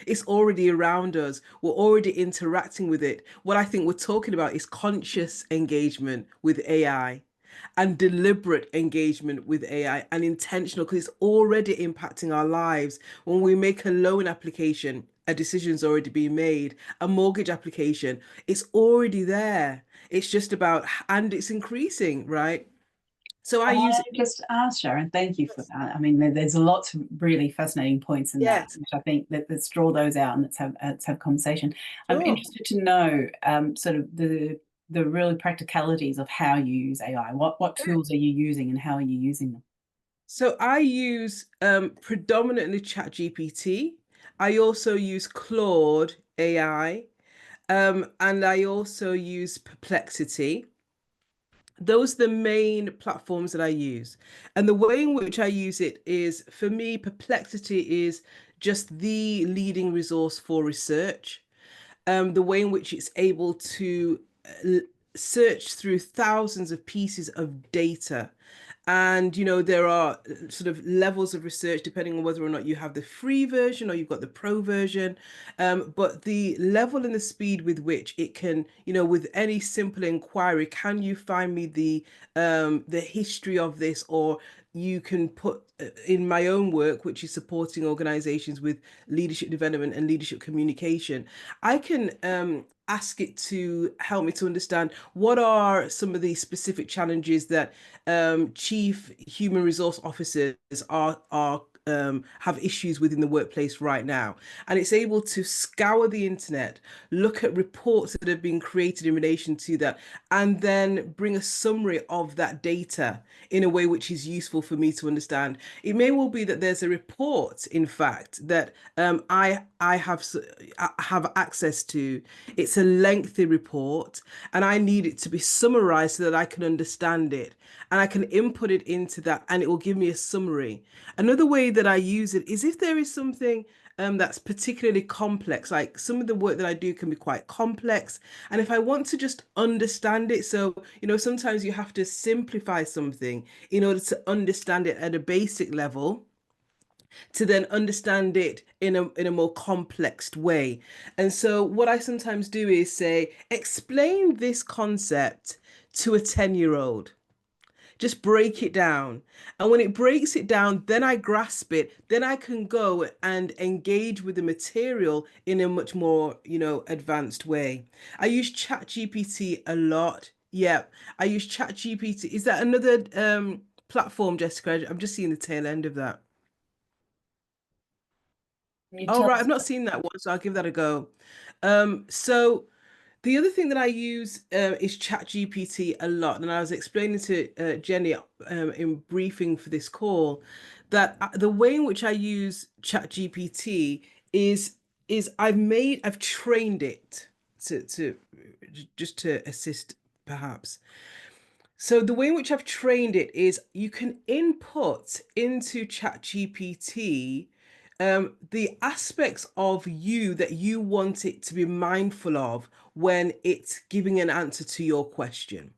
It's already around us. We're already interacting with it. What I think we're talking about is conscious engagement with AI and deliberate engagement with AI and intentional, because it's already impacting our lives. When we make a loan application, a decision's already been made. A mortgage application, it's already there. It's just about, and it's increasing, right? So I use it. Just ask Sharon, thank you for that. I mean, there's lots of really fascinating points in that, Yes. which I think that let's draw those out and let's have conversation. I'm Sure. interested to know sort of the really practicalities of how you use AI. What tools are you using and how are you using them? So I use predominantly ChatGPT. I also use Claude AI, and I also use Perplexity. Those are the main platforms that I use. And the way in which I use it is, for me, Perplexity is just the leading resource for research. The way in which it's able to search through thousands of pieces of data. And, you know, there are sort of levels of research depending on whether or not you have the free version or you've got the pro version. But the level and the speed with which it can, you know, with any simple inquiry, can you find me the history of this? Or you can put in my own work, which is supporting organizations with leadership development and leadership communication. I can ask it to help me to understand what are some of the specific challenges that chief human resource officers are have issues within the workplace right now. And it's able to scour the internet, look at reports that have been created in relation to that, and then bring a summary of that data in a way which is useful for me to understand. It may well be that there's a report, in fact, that I have access to. It's a lengthy report, and I need it to be summarized so that I can understand it, and I can input it into that, and it will give me a summary. Another way that I use it is if there is something that's particularly complex, like some of the work that I do can be quite complex. And if I want to just understand it, so, you know, sometimes you have to simplify something in order to understand it at a basic level, to then understand it in a more complex way. And so what I sometimes do is say, explain this concept to a 10-year-old. Just break it down. And when it breaks it down, then I grasp it. Then I can go and engage with the material in a much more, you know, advanced way. I use ChatGPT a lot. Yeah, I use ChatGPT. Is that another platform, Jessica? I'm just seeing the tail end of that. Oh, right. I've not seen that one, so I'll give that a go. So the other thing that I use is ChatGPT a lot, and I was explaining to Jenny in briefing for this call that the way in which I use ChatGPT is I've trained it to just to assist perhaps. So the way in which I've trained it is you can input into ChatGPT the aspects of you that you want it to be mindful of when it's giving an answer to your question.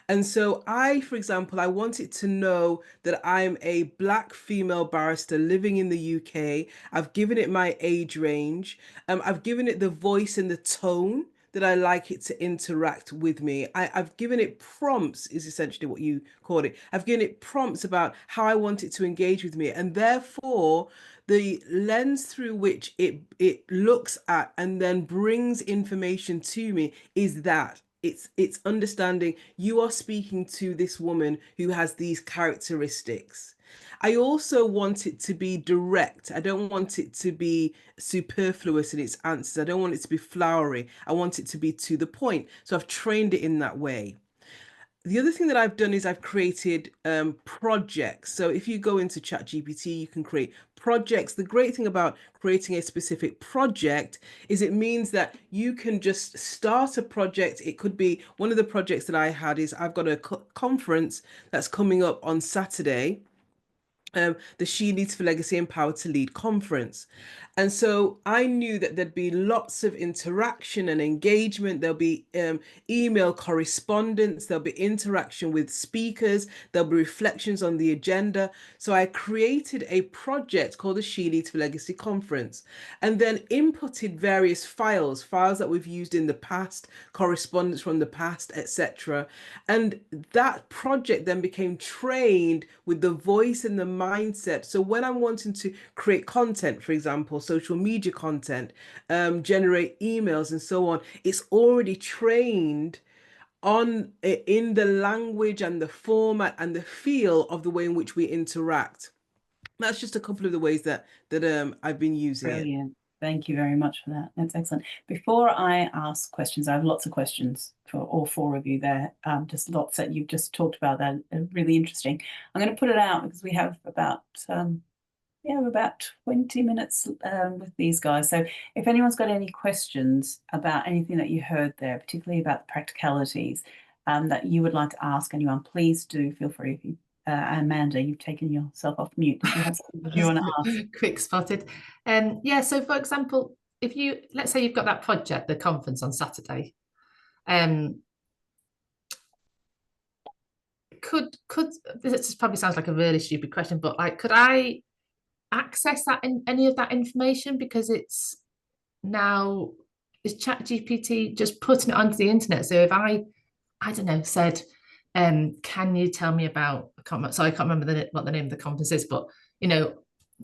And so for example, I want it to know that I'm a Black female barrister living in the UK. I've given it my age range. I've given it the voice and the tone that I like it to interact with me. I've given it prompts, is essentially what you call it. I've given it prompts about how I want it to engage with me. And therefore, the lens through which it looks at and then brings information to me is that it's understanding you are speaking to this woman who has these characteristics. I also want it to be direct. I don't want it to be superfluous in its answers. I don't want it to be flowery. I want it to be to the point. So I've trained it in that way. The other thing that I've done is I've created projects. So if you go into ChatGPT, you can create projects. The great thing about creating a specific project is it means that you can just start a project. It could be one of the projects that I had is I've got a conference that's coming up on Saturday. The She Leads for Legacy Empowered to Lead conference. And so I knew that there'd be lots of interaction and engagement. There'll be email correspondence. There'll be interaction with speakers. There'll be reflections on the agenda. So I created a project called the She Leads for Legacy conference, and then inputted various files that we've used in the past, correspondence from the past, etc. And that project then became trained with the voice and the mindset. So when I'm wanting to create content, for example, social media content, generate emails and so on, it's already trained on in the language and the format and the feel of the way in which we interact. That's just a couple of the ways that I've been using it. Brilliant. Thank you very much for that. That's excellent. Before I ask questions, I have lots of questions for all four of you there. Just lots that you've just talked about that are really interesting. I'm going to put it out because we have about 20 minutes with these guys. So if anyone's got any questions about anything that you heard there, particularly about the practicalities that you would like to ask anyone, please do feel free. Amanda, you've taken yourself off mute. Did you have something you want to ask? Quick spotted. Yeah, so for example, if let's say you've got that project, the conference on Saturday, this probably sounds like a really stupid question, but like, could I access that any of that information, because is ChatGPT just putting it onto the internet? So if I don't know, said, can you tell me about, I can't remember what the name of the conference is, but you know,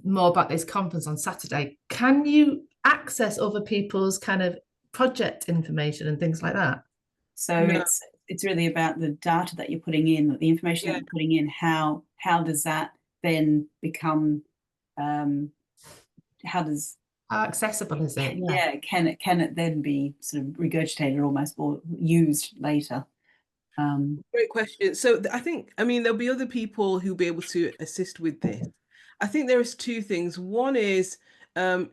more about this conference on Saturday, can you access other people's kind of project information and things like that? So it's really about the data that you're putting in, the information that you're putting in. How does that then become how does How accessible is it? yeah, can it then be sort of regurgitated almost or used later? Great question. So I think, I mean, there'll be other people who'll be able to assist with this. I think there is two things. One is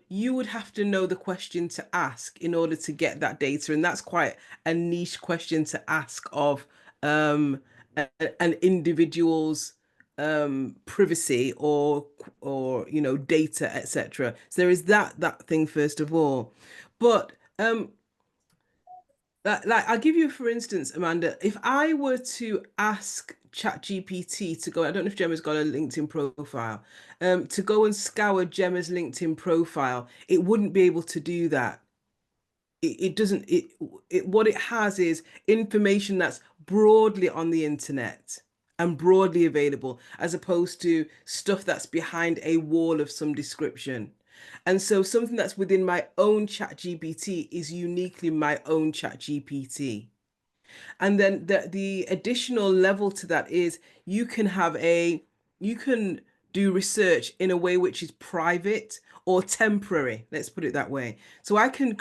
you would have to know the question to ask in order to get that data, and that's quite a niche question to ask of an individual's privacy or you know, data, etc. So there is that thing first of all. But like I'll give you, for instance, Amanda, if I were to ask ChatGPT to go, I don't know if Gemma's got a LinkedIn profile, to go and scour Gemma's LinkedIn profile, it wouldn't be able to do that. It doesn't, what it has is information that's broadly on the internet and broadly available, as opposed to stuff that's behind a wall of some description. And so something that's within my own ChatGPT is uniquely my own ChatGPT. And then the additional level to that is you can do research in a way which is private or temporary. Let's put it that way. So I can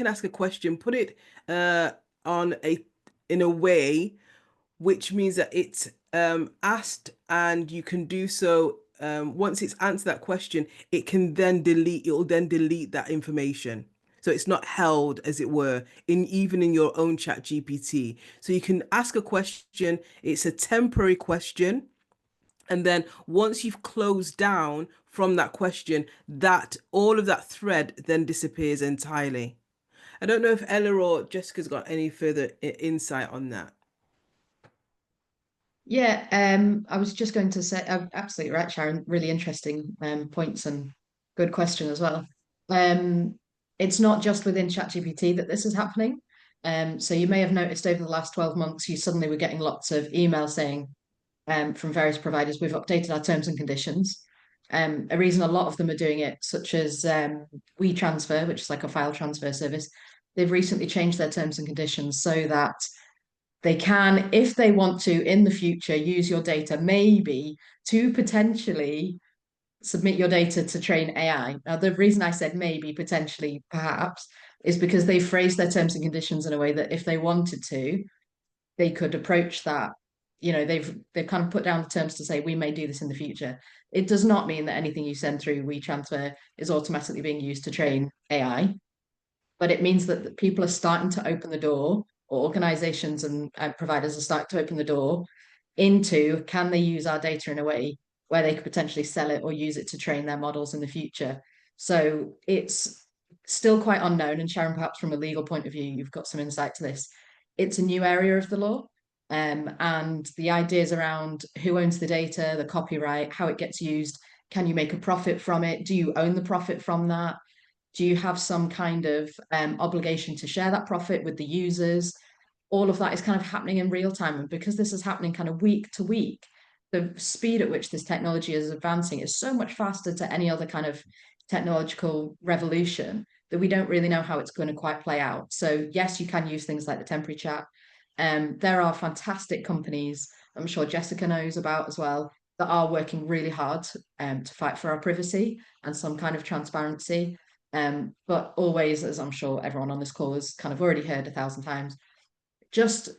ask a question, put it in a way which means that it's asked, and you can do so once it's answered that question, it will then delete that information. So it's not held, as it were, even in your own ChatGPT. So you can ask a question, it's a temporary question, and then once you've closed down from that question, that all of that thread then disappears entirely. I don't know if Ella or Jessica's got any further insight on that. Yeah, I was just going to say, absolutely right, Sharon. Really interesting points and good question as well. It's not just within ChatGPT that this is happening. So you may have noticed over the last 12 months, you suddenly were getting lots of emails saying from various providers, we've updated our terms and conditions. A reason a lot of them are doing it, such as WeTransfer, which is like a file transfer service, they've recently changed their terms and conditions so that they can, if they want to, in the future, use your data maybe to potentially submit your data to train AI. Now, the reason I said maybe, potentially, perhaps, is because they phrased their terms and conditions in a way that if they wanted to, they could approach that. You know, they've kind of put down the terms to say we may do this in the future. It does not mean that anything you send through WeTransfer is automatically being used to train AI, but it means that people are starting to open the door, or organizations and providers are starting to open the door into, can they use our data in a way where they could potentially sell it or use it to train their models in the future. So it's still quite unknown. And Sharon, perhaps from a legal point of view, you've got some insight to this. It's a new area of the law. And the ideas around who owns the data, the copyright, how it gets used, can you make a profit from it? Do you own the profit from that? Do you have some kind of obligation to share that profit with the users? All of that is kind of happening in real time. And because this is happening kind of week to week, the speed at which this technology is advancing is so much faster to any other kind of technological revolution that we don't really know how it's going to quite play out. So yes, you can use things like the temporary chat. There are fantastic companies, I'm sure Jessica knows about as well, that are working really hard to fight for our privacy and some kind of transparency. But always, as I'm sure everyone on this call has kind of already heard 1,000 times, just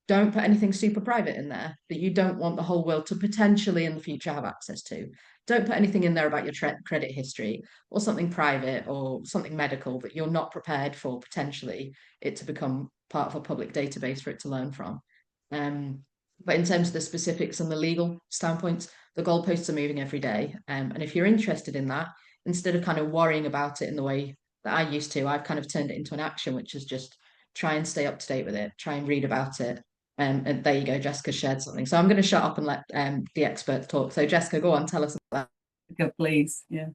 don't put anything super private in there that you don't want the whole world to potentially in the future have access to. Don't put anything in there about your credit history or something private or something medical that you're not prepared for potentially it to become part of a public database for it to learn from. But in terms of the specifics and the legal standpoints, the goalposts are moving every day. And if you're interested in that, instead of kind of worrying about it in the way that I used to, I've kind of turned it into an action, which is just try and stay up to date with it, try and read about it. And there you go, Jessica shared something. So I'm going to shut up and let the experts talk. So Jessica, go on, tell us about that. Go, please. Yeah.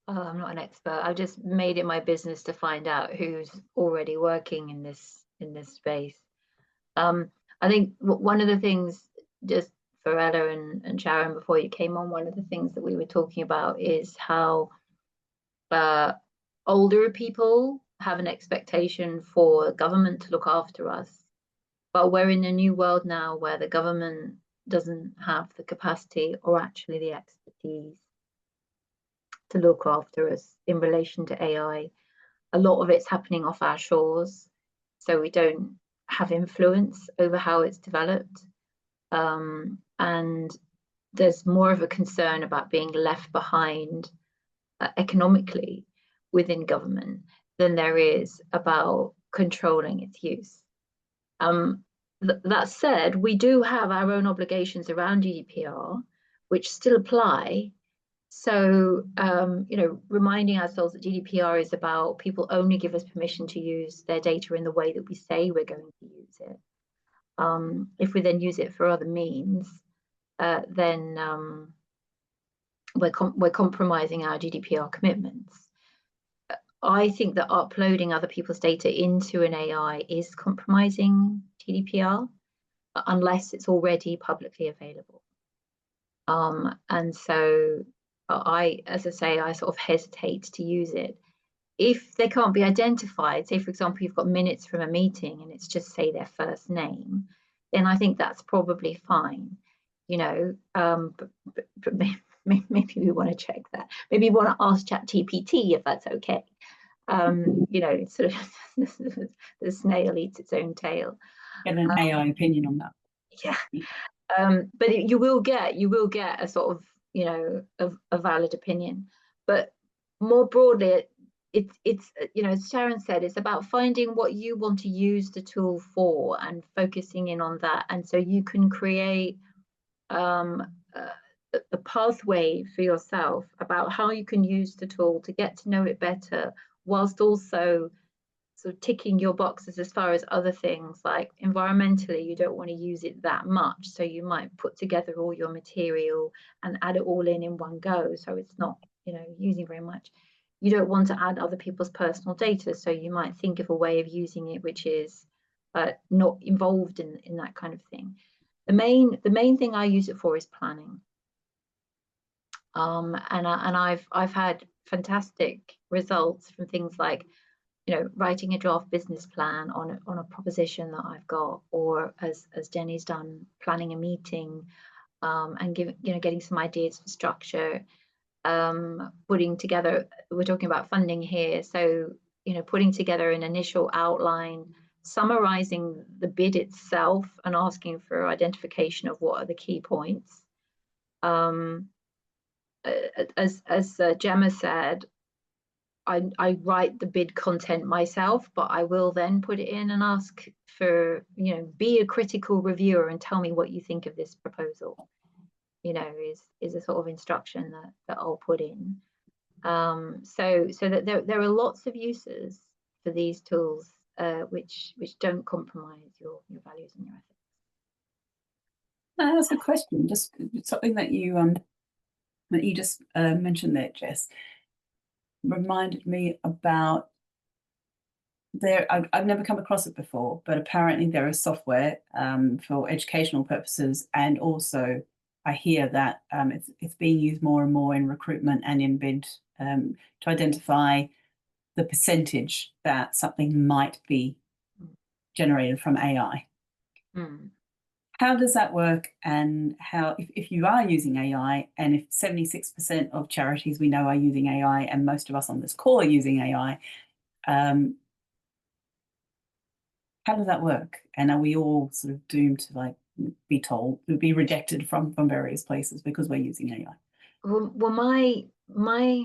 Oh, I'm not an expert. I've just made it my business to find out who's already working in this space. I think one of the things, just for Ella and Sharon, before you came on, one of the things that we were talking about is how older people have an expectation for government to look after us. But we're in a new world now where the government doesn't have the capacity or actually the expertise to look after us in relation to AI. A lot of it's happening off our shores, so we don't have influence over how it's developed. And there's more of a concern about being left behind economically within government than there is about controlling its use. That said, we do have our own obligations around GDPR, which still apply. So, reminding ourselves that GDPR is about people only give us permission to use their data in the way that we say we're going to use it. If we then use it for other means, then we're compromising our GDPR commitments. I think that uploading other people's data into an AI is compromising GDPR unless it's already publicly available. And so as I say, I sort of hesitate to use it. If they can't be identified, say, for example, you've got minutes from a meeting and it's just say their first name, then I think that's probably fine, but maybe we want to check that. Maybe you want to ask ChatGPT if that's okay. Sort of the snail eats its own tail. Get an AI opinion on that. Yeah. But you will get a sort of, a valid opinion. But more broadly, it's as Sharon said, it's about finding what you want to use the tool for and focusing in on that. And so you can create a pathway for yourself about how you can use the tool to get to know it better, whilst also sort of ticking your boxes as far as other things, like environmentally, you don't want to use it that much. So you might put together all your material and add it all in one go. So it's not, using very much. You don't want to add other people's personal data. So you might think of a way of using it, which is not involved in that kind of thing. The main thing I use it for is planning. And I've had fantastic results from things like, writing a draft business plan on a proposition that I've got, or as Jenny's done, planning a meeting, and getting some ideas for structure, putting together. We're talking about funding here, so putting together an initial outline, summarizing the bid itself, and asking for identification of what are the key points. As Gemma said, I write the bid content myself, but I will then put it in and ask for, be a critical reviewer and tell me what you think of this proposal, is a sort of instruction that I'll put in. So that there are lots of uses for these tools, which don't compromise your values and your ethics. That's a question. Just something that you just mentioned there, Jess, reminded me about I've never come across it before, but apparently there is software for educational purposes, and also I hear that it's being used more and more in recruitment and in bid to identify the percentage that something might be generated from AI. How does that work? And how, if you are using AI, and if 76% of charities we know are using AI, and most of us on this call are using AI, how does that work? And are we all sort of doomed to be rejected from various places because we're using AI? Well, my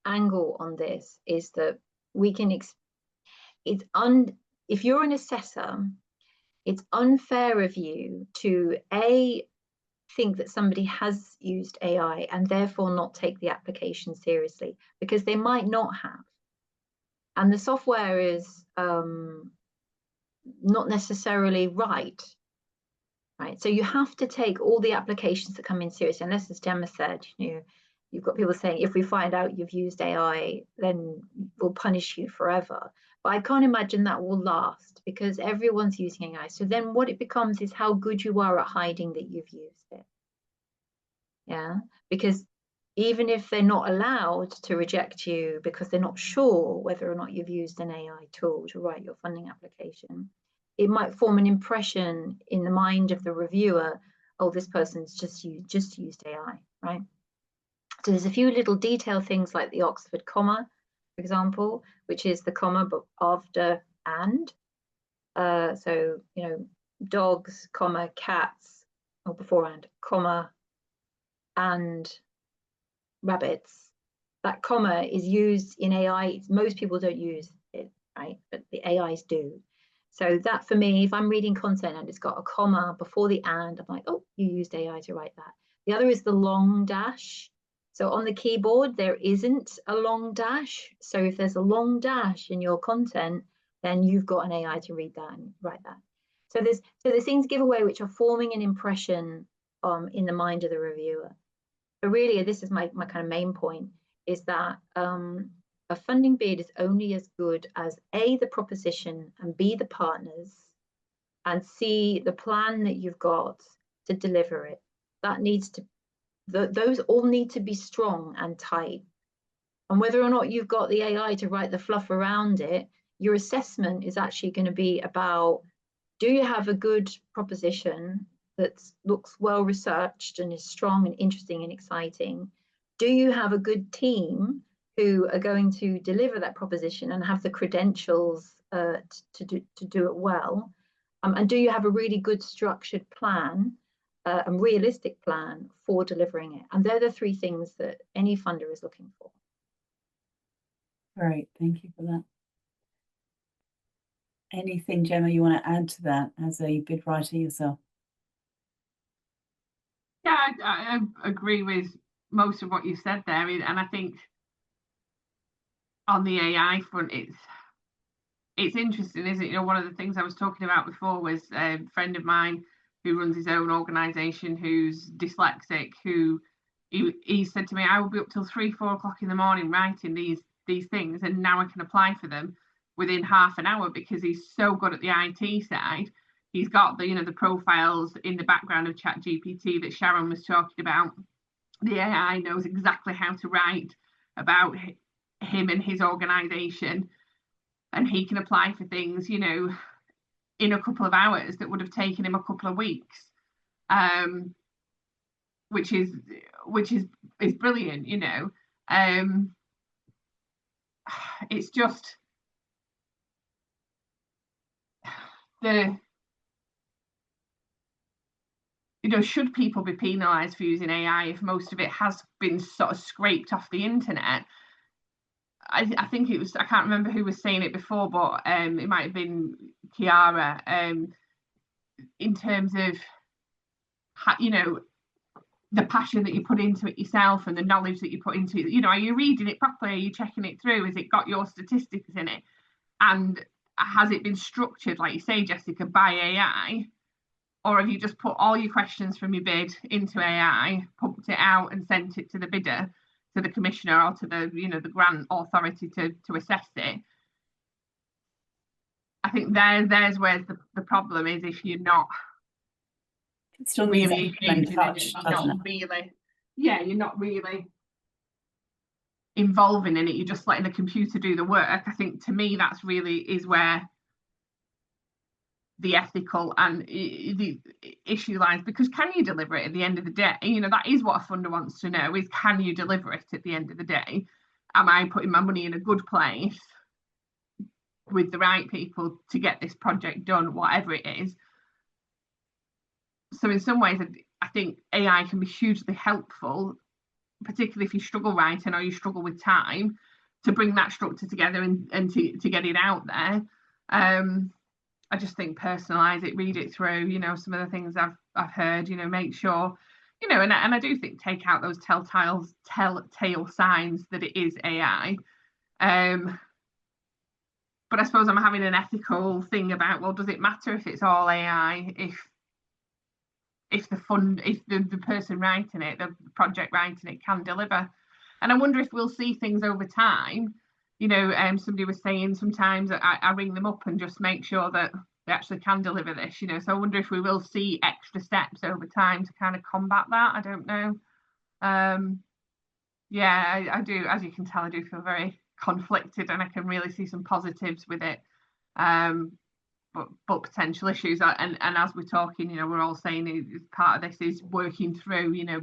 angle on this is that we can. If you're an assessor, it's unfair of you to think that somebody has used AI and therefore not take the application seriously, because they might not have, and the software is not necessarily right. So you have to take all the applications that come in seriously, unless, as Gemma said, you've got people saying, if we find out you've used AI, then we'll punish you forever. But I can't imagine that will last, because everyone's using AI. So then what it becomes is how good you are at hiding that you've used it. Yeah, because even if they're not allowed to reject you because they're not sure whether or not you've used an AI tool to write your funding application, it might form an impression in the mind of the reviewer, oh, this person's just used AI, right? there's a few little detail things like the Oxford comma, for example, which is the comma but after and. So, you know, dogs, comma, cats, or beforehand, comma, and rabbits. That comma is used in AI. Most people don't use it, right? But the AIs do. So that for me, if I'm reading content and it's got a comma before the and, I'm like, oh, you used AI to write that. The other is the long dash. So on the keyboard, there isn't a long dash. So if there's a long dash in your content, then you've got an AI to read that and write that. So there's things giveaway which are forming an impression in the mind of the reviewer. But really, this is my kind of main point, is that a funding bid is only as good as A, the proposition, and B, the partners, and C, the plan that you've got to deliver it. That needs to, those all need to be strong and tight. And whether or not you've got the AI to write the fluff around it, your assessment is actually going to be about, do you have a good proposition that looks well researched and is strong and interesting and exciting? Do you have a good team who are going to deliver that proposition and have the credentials to do it well? And do you have a really good structured plan, a realistic plan for delivering it? And they're the three things that any funder is looking for. Great, thank you for that. Anything, Gemma, you want to add to that as a bid writer yourself? Yeah, I agree with most of what you said there, and I think on the AI front, it's interesting, isn't it? You know, one of the things I was talking about before was a friend of mine who runs his own organisation who's dyslexic, who he said to me, I will be up till 3-4 o'clock in the morning writing these things, and now I can apply for them within half an hour because he's so good at the IT side. He's got the, you know, the profiles in the background of ChatGPT that Sharon was talking about. The AI knows exactly how to write about him and his organisation, and he can apply for things, you know, in a couple of hours that would have taken him a couple of weeks, which is brilliant, you know. It's just you know, should people be penalised for using AI if most of it has been sort of scraped off the internet? I think it was, I can't remember who was saying it before, but it might have been Kiara, in terms of, you know, the passion that you put into it yourself and the knowledge that you put into it. You know, are you reading it properly? Are you checking it through? Has it got your statistics in it? And has it been structured, like you say, Jessica, by AI? Or have you just put all your questions from your bid into AI, pumped it out and sent it to the bidder, to the commissioner, or to the, you know, the grant authority to assess it? I think there's where the problem is, if you're not really engaging in it, you're not really involving in it, you're just letting the computer do the work. I think, to me, that's really is where the ethical and the issue lies, because can you deliver it at the end of the day? You know, that is what a funder wants to know, is can you deliver it at the end of the day? Am I putting my money in a good place with the right people to get this project done, whatever it is? So in some ways, I think AI can be hugely helpful, particularly if you struggle writing or you struggle with time, to bring that structure together and to get it out there. I just think personalize it, read it through, you know, some of the things I've heard, you know, make sure, you know, and I do think take out those telltale signs that it is AI. But I suppose I'm having an ethical thing about, well, does it matter if it's all AI, if the person writing it, the project writing it, can deliver? And I wonder if we'll see things over time. You know, somebody was saying sometimes I ring them up and just make sure that they actually can deliver this, you know. So I wonder if we will see extra steps over time to kind of combat that. I don't know. Yeah, I do, as you can tell, I do feel very conflicted, and I can really see some positives with it, but potential issues. And as we're talking, you know, we're all saying part of this is working through, you know,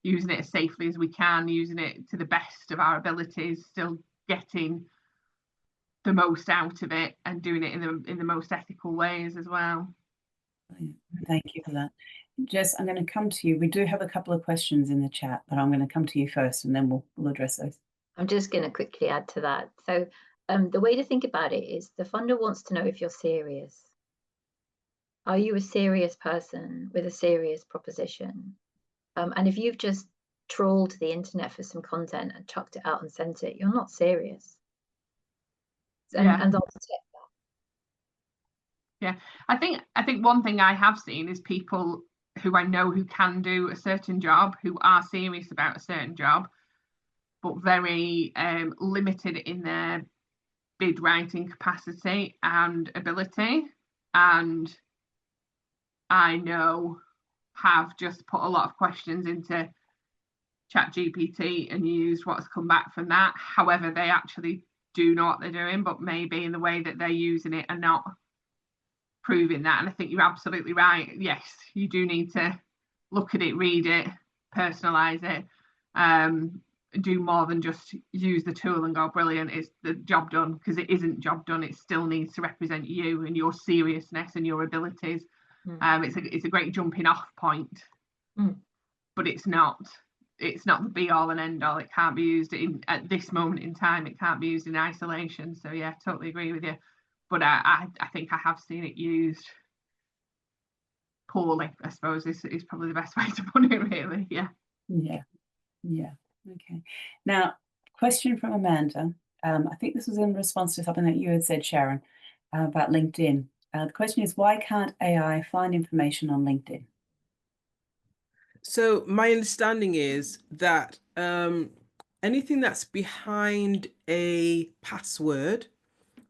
using it as safely as we can, using it to the best of our abilities, still getting the most out of it and doing it in the most ethical ways as well. Thank you for that. Jess, I'm going to come to you. We do have a couple of questions in the chat, but I'm going to come to you first and then we'll address those. I'm just going to quickly add to that. So the way to think about it is the funder wants to know if you're serious. Are you a serious person with a serious proposition? And if you've just trawled the internet for some content and chucked it out and sent it, you're not serious. And I'll detect that. Yeah, I think one thing I have seen is people who I know who can do a certain job, who are serious about a certain job, but very limited in their bid writing capacity and ability. And I know have just put a lot of questions into ChatGPT and used what's come back from that. However, they actually do know what they're doing, but maybe in the way that they're using it and not proving that. And I think you're absolutely right. Yes, you do need to look at it, read it, personalize it, do more than just use the tool and go, brilliant, it's the job done, because it isn't job done. It still needs to represent you and your seriousness and your abilities. It's a great jumping off point, but it's not the be all and end all. It can't be used at this moment in time. It can't be used in isolation. So yeah, totally agree with you. But I think I have seen it used poorly, I suppose is probably the best way to put it, really. Yeah. Okay. Now, question from Amanda. I think this was in response to something that you had said, Sharon, about LinkedIn. The question is, why can't AI find information on LinkedIn? So my understanding is that anything that's behind a password,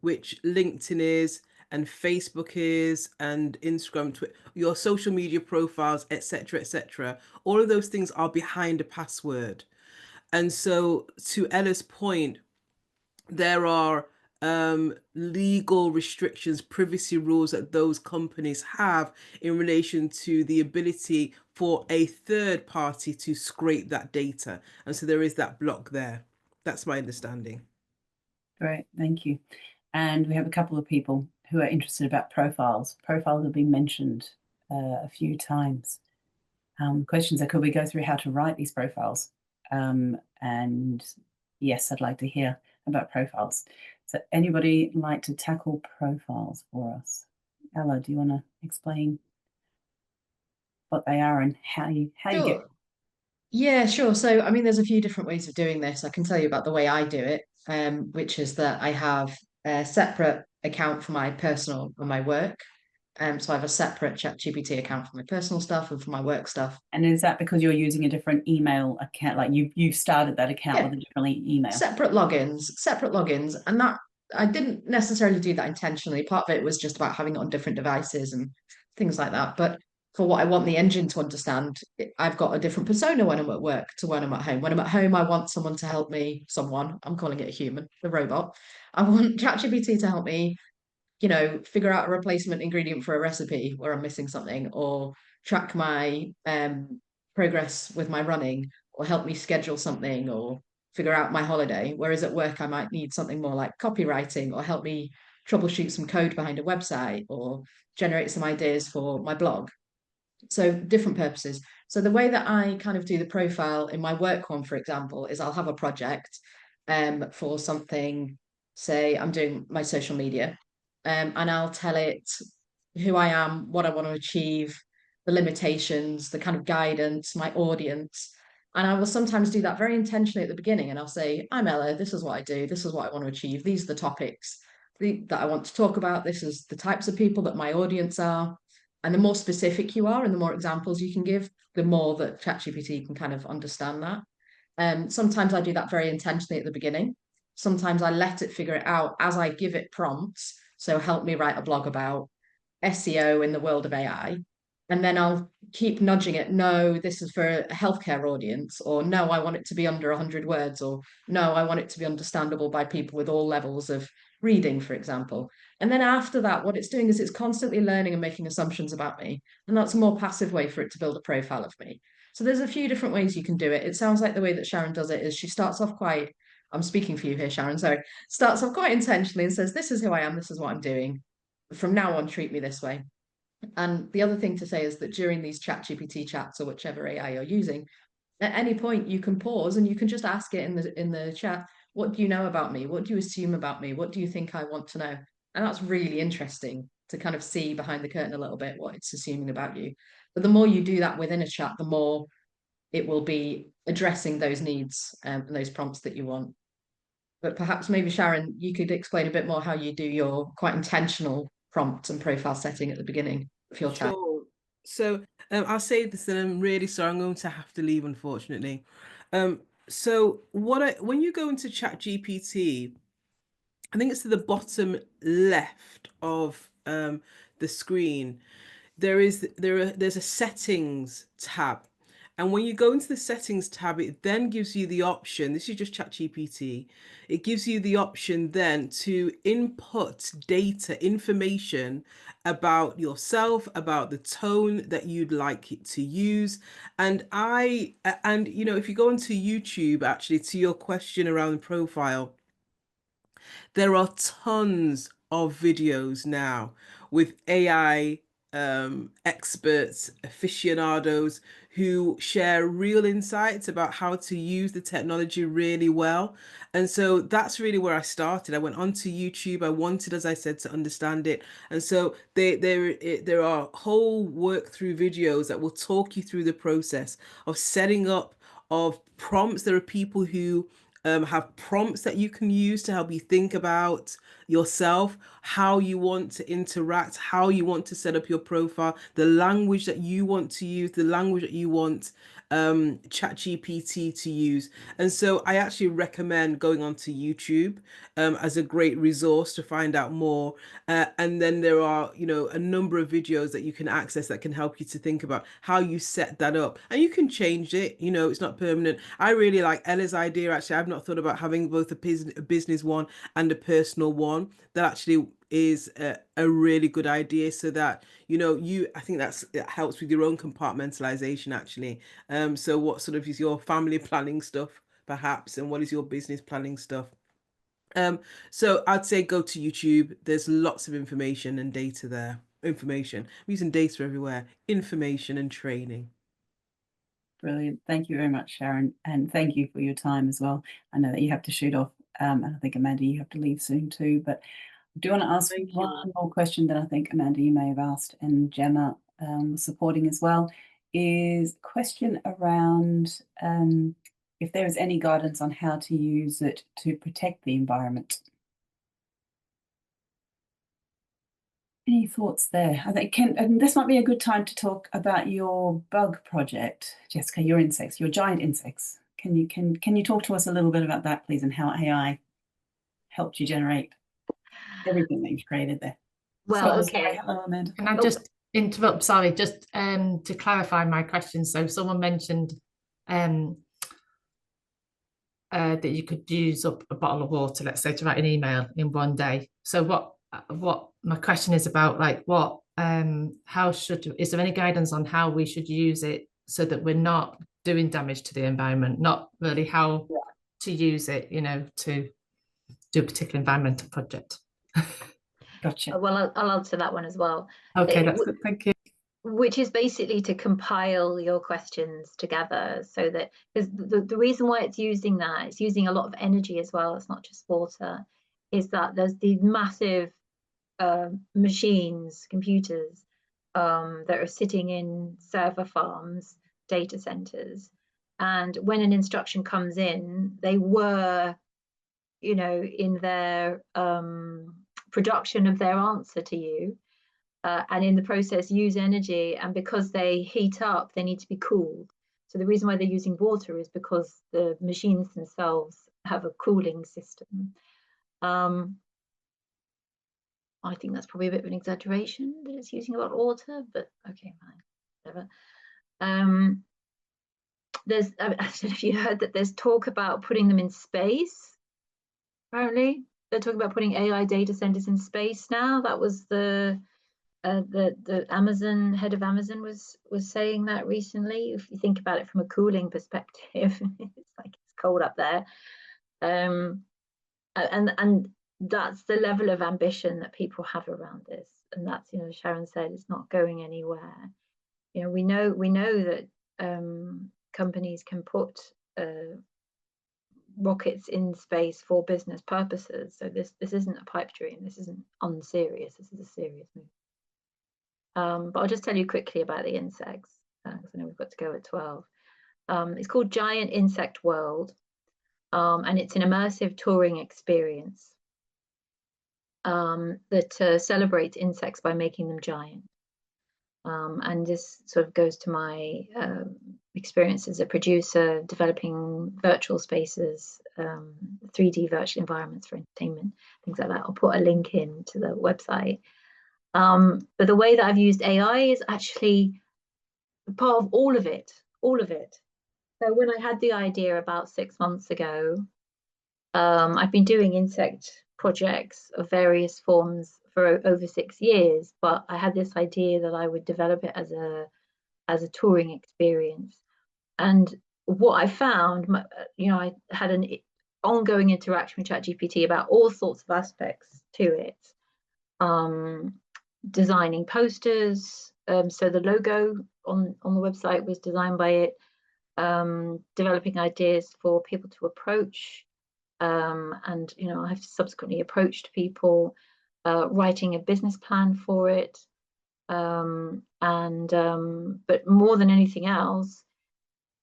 which LinkedIn is and Facebook is and Instagram, Twitter, your social media profiles, etc., all of those things are behind a password. And so to Ella's point, there are legal restrictions, privacy rules that those companies have in relation to the ability for a third party to scrape that data. And so there is that block there. That's my understanding. Great, thank you. And we have a couple of people who are interested about profiles. Profiles have been mentioned a few times. Questions are, could we go through how to write these profiles? And yes, I'd like to hear about profiles. So anybody like to tackle profiles for us? Ella, do you want to explain what they are and how you get? Yeah, sure. So, I mean, there's a few different ways of doing this. I can tell you about the way I do it, which is that I have a separate account for my personal and my work. So I have a separate ChatGPT account for my personal stuff and for my work stuff. And is that because you're using a different email account? Like you started that account with a different email? Separate logins. And that I didn't necessarily do that intentionally. Part of it was just about having it on different devices and things like that. But for what I want the engine to understand, I've got a different persona when I'm at work to when I'm at home. When I'm at home, I want someone to help me, I'm calling it a human, the robot. I want ChatGPT to help me, figure out a replacement ingredient for a recipe where I'm missing something, or track my progress with my running, or help me schedule something, or figure out my holiday. Whereas at work, I might need something more like copywriting, or help me troubleshoot some code behind a website, or generate some ideas for my blog. So different purposes. So the way that I kind of do the profile in my work one, for example, is I'll have a project for something, say I'm doing my social media, and I'll tell it who I am, what I want to achieve, the limitations, the kind of guidance, my audience. And I will sometimes do that very intentionally at the beginning. And I'll say, I'm Ella, this is what I do, this is what I want to achieve, these are the topics that I want to talk about, this is the types of people that my audience are. And the more specific you are and the more examples you can give, the more that ChatGPT can kind of understand that. Sometimes I do that very intentionally at the beginning. Sometimes I let it figure it out as I give it prompts. So help me write a blog about SEO in the world of AI. And then I'll keep nudging it. No, this is for a healthcare audience, or no, I want it to be under 100 words, or no, I want it to be understandable by people with all levels of reading, for example. And then after that, what it's doing is it's constantly learning and making assumptions about me. And that's a more passive way for it to build a profile of me. So there's a few different ways you can do it. It sounds like the way that Sharon does it is she starts off quite, I'm speaking for you here, Sharon, sorry, starts off quite intentionally and says, this is who I am, this is what I'm doing. From now on, treat me this way. And the other thing to say is that during these ChatGPT chats or whichever AI you're using, at any point you can pause and you can just ask it in the chat, what do you know about me? What do you assume about me? What do you think I want to know? And that's really interesting to kind of see behind the curtain a little bit what it's assuming about you. But the more you do that within a chat, the more it will be addressing those needs and those prompts that you want. But perhaps maybe Sharon, you could explain a bit more how you do your quite intentional prompts and profile setting at the beginning of your chat. Sure. So I'll say this, and I'm really sorry, I'm going to have to leave, unfortunately. So when you go into ChatGPT, I think it's to the bottom left of the screen. There's a settings tab, and when you go into the settings tab, it then gives you the option. This is just ChatGPT. It gives you the option then to input data, information about yourself, about the tone that you'd like it to use. And you know, if you go onto YouTube, actually, to your question around the profile, there are tons of videos now with AI experts, aficionados who share real insights about how to use the technology really well. And so that's really where I started. I went onto YouTube. I wanted, as I said, to understand it. And so there are whole work through videos that will talk you through the process of setting up, of prompts. There are people who have prompts that you can use to help you think about yourself, how you want to interact, how you want to set up your profile, the language that you want to use, the language that you want ChatGPT to use. And so I actually recommend going onto YouTube as a great resource to find out more. And then there are, you know, a number of videos that you can access that can help you to think about how you set that up. And you can change it, you know, it's not permanent. I really like Ella's idea. Actually, I've not thought about having both a business one and a personal one. That actually is a really good idea, so that, you know, I think that helps with your own compartmentalization, actually. So what sort of is your family planning stuff, perhaps, and what is your business planning stuff? So I'd say go to YouTube. There's lots of information and data there. I'm using data everywhere, information and training. Brilliant. Thank you very much, Sharon. And thank you for your time as well. I know that you have to shoot off. And I think, Amanda, you have to leave soon too. But I do want to ask Thank you. one more question that I think, Amanda, you may have asked, and Gemma supporting as well, is a question around if there is any guidance on how to use it to protect the environment. Any thoughts there? I think and this might be a good time to talk about your bug project, Jessica, your insects, your giant insects. Can you talk to us a little bit about that, please, and how AI helped you generate everything that you've created there? Well, Sorry, okay. hello, Amanda. Can I just interrupt? Sorry, just to clarify my question. So someone mentioned that you could use up a bottle of water, let's say, to write an email in one day. So what my question is about, like, what is there any guidance on how we should use it so that we're not doing damage to the environment, not really how to use it, you know, to do a particular environmental project? Gotcha. Well, I'll answer that one as well. Okay, that's good. Thank you. Which is basically to compile your questions together, so that, because the reason why it's using a lot of energy as well, it's not just water, is that there's these massive machines, computers that are sitting in server farms, data centers, and when an instruction comes in, they were, you know, in their production of their answer to you, and in the process use energy, and because they heat up, they need to be cooled. So the reason why they're using water is because the machines themselves have a cooling system. I think that's probably a bit of an exaggeration that it's using a lot of water, but okay, fine, whatever. There's, I don't know if you heard that there's talk about putting them in space. Apparently, they're talking about putting AI data centers in space now. That was the the Amazon head of Amazon was saying that recently. If you think about it from a cooling perspective, it's like it's cold up there. And that's the level of ambition that people have around this. And that's, you know, Sharon said, it's not going anywhere. You know, we know that companies can put rockets in space for business purposes. So this isn't a pipe dream. This isn't unserious. This is a serious move. But I'll just tell you quickly about the insects, because I know we've got to go at 12. It's called Giant Insect World, and it's an immersive touring experience that celebrates insects by making them giant. And this sort of goes to my experience as a producer, developing virtual spaces, 3D virtual environments for entertainment, things like that. I'll put a link in to the website. But the way that I've used AI is actually part of all of it. So when I had the idea about 6 months ago, I've been doing insect projects of various forms for over 6 years, but I had this idea that I would develop it as a touring experience. And what I found, you know, I had an ongoing interaction with ChatGPT about all sorts of aspects to it. Designing posters, so the logo on the website was designed by it. Developing ideas for people to approach, and you know, I've subsequently approached people, writing a business plan for it, but more than anything else,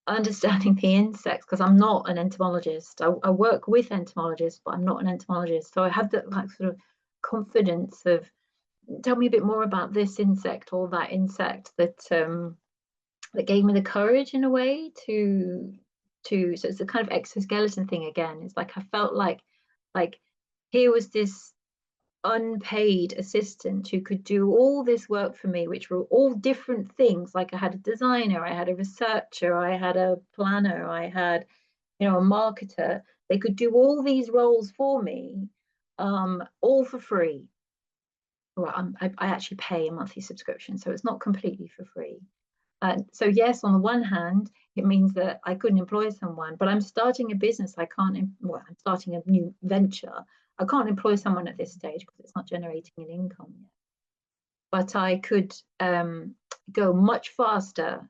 understanding the insects, because I'm not an entomologist. I work with entomologists, but I'm not an entomologist. So I had that like sort of confidence of, tell me a bit more about this insect or that insect, that that gave me the courage in a way to so it's a kind of exoskeleton thing again. It's like I felt like here was this unpaid assistant who could do all this work for me, which were all different things. Like I had a designer, I had a researcher, I had a planner, I had, you know, a marketer. They could do all these roles for me, all for free. Well, I actually pay a monthly subscription, so it's not completely for free. So yes, on the one hand, it means that I couldn't employ someone, but I'm starting a business. I'm starting a new venture. I can't employ someone at this stage because it's not generating an income yet. But I could go much faster,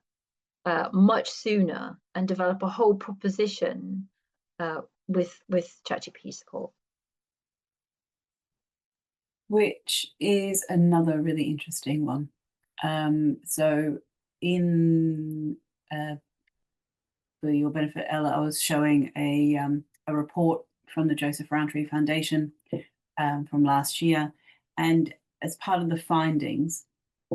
much sooner, and develop a whole proposition with ChatGPT support. Which is another really interesting one. So in for your benefit, Ella, I was showing a report from the Joseph Rowntree Foundation from last year, and as part of the findings,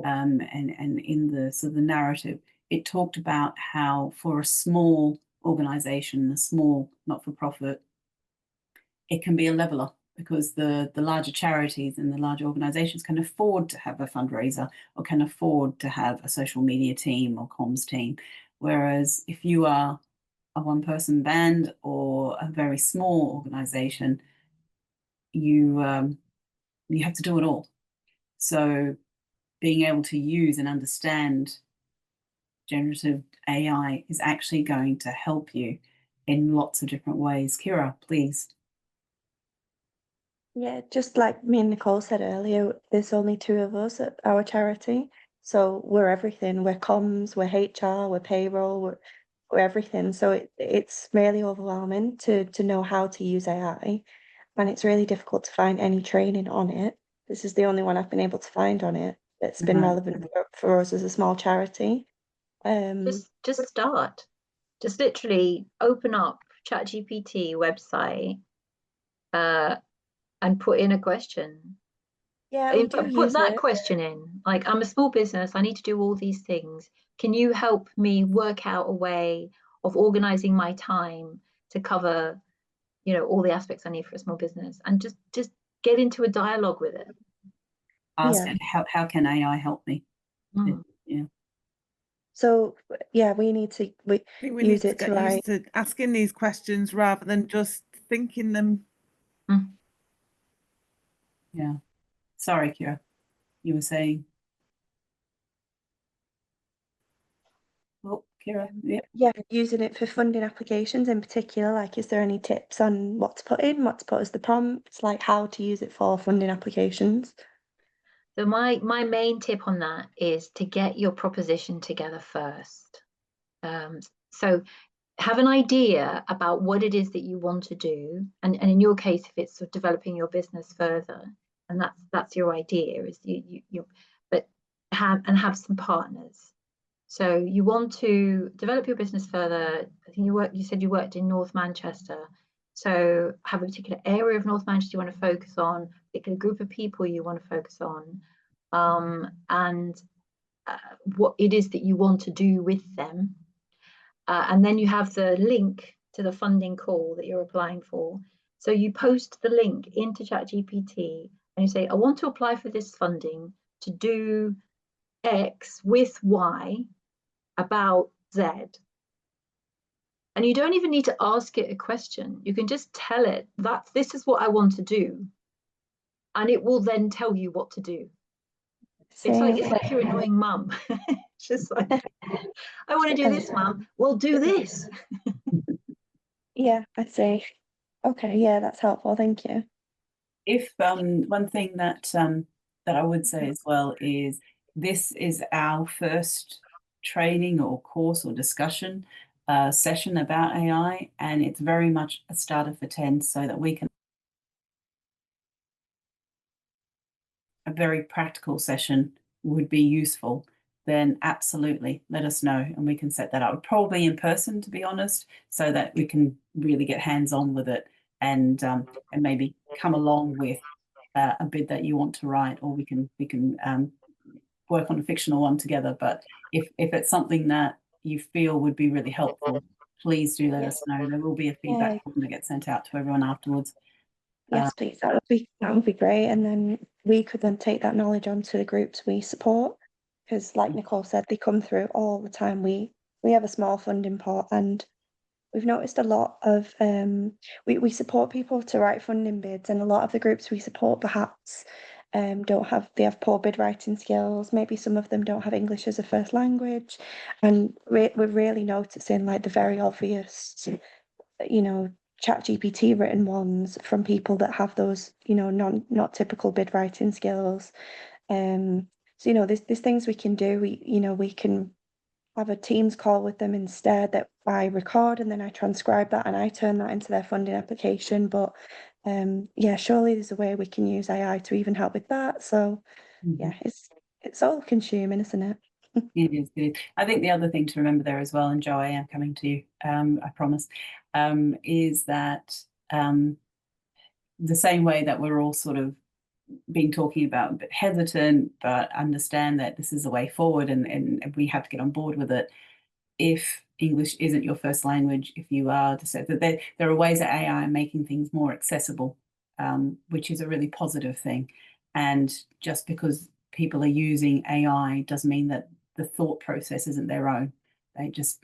and in the sort of the narrative, it talked about how for a small organization, a small not-for-profit, it can be a leveler, because the larger charities and the larger organizations can afford to have a fundraiser or can afford to have a social media team or comms team. Whereas if you are a one-person band or a very small organization, you have to do it all. So being able to use and understand generative AI is actually going to help you in lots of different ways. Kira, please. Yeah, just like me and Nicole said earlier, there's only 2 of us at our charity. So we're everything. We're comms, we're HR, we're payroll, we're everything. So it's really overwhelming to know how to use AI. And it's really difficult to find any training on it. This is the only one I've been able to find on it that's been relevant for us as a small charity. Just start. Just literally open up ChatGPT website, and put in a question. Yeah, we do put use that it. question in. Like, I'm a small business, I need to do all these things. Can you help me work out a way of organizing my time to cover, you know, all the aspects I need for a small business? And just get into a dialogue with it. Ask Yeah. it, how can AI help me? Yeah. So yeah, we need to I think we use need to it get to write. used to asking these questions rather than just thinking them. Yeah. Sorry, Kira, you were saying. Kira. Yeah. Yeah, using it for funding applications in particular, like, is there any tips on what to put in, what to put as the prompts, like how to use it for funding applications? So my main tip on that is to get your proposition together first. So have an idea about what it is that you want to do, and in your case, if it's sort of developing your business further, and that's your idea, is you but have some partners. So you want to develop your business further. I think you said you worked in North Manchester. So have a particular area of North Manchester you want to focus on, a particular group of people you want to focus on, and what it is that you want to do with them. And then you have the link to the funding call that you're applying for. So you post the link into ChatGPT and you say, I want to apply for this funding to do X with Y about Z. And you don't even need to ask it a question. You can just tell it that this is what I want to do. And it will then tell you what to do. It's like your annoying mum. It's just like, I want to do this, mum. Well, do this. Yeah, I see. Okay, yeah, that's helpful. Thank you. If one thing that that I would say as well is this is our first training or course or discussion session about AI, and it's very much a starter for 10 so that we can a very practical session would be useful, then absolutely let us know and we can set that up. Probably in person, to be honest, so that we can really get hands-on with it and maybe come along with a bid that you want to write, or we can work on a fictional one together. But if it's something that you feel would be really helpful, please do let us know. There will be a feedback form that gets sent out to everyone afterwards. Yes, please. That would be great. And then we could then take that knowledge onto the groups we support, because like Nicole said, they come through all the time. We have a small funding pot, and we've noticed a lot of we support people to write funding bids, and a lot of the groups we support perhaps they have poor bid writing skills. Maybe some of them don't have English as a first language, and we're really noticing like the very obvious, ChatGPT written ones from people that have those, not typical bid writing skills. So there's things we can do. We can have a Teams call with them instead that I record, and then I transcribe that and I turn that into their funding application. But yeah, surely there's a way we can use AI to even help with that. So yeah, it's all consuming, isn't it? It is good. I think the other thing to remember there as well, and Jo, I am coming to you, I promise, is that the same way that we're all sort of been talking about a bit hesitant, but understand that this is the way forward and we have to get on board with it. If English isn't your first language, if you are to say that there are ways that AI are making things more accessible, which is a really positive thing. And just because people are using AI doesn't mean that the thought process isn't their own. They just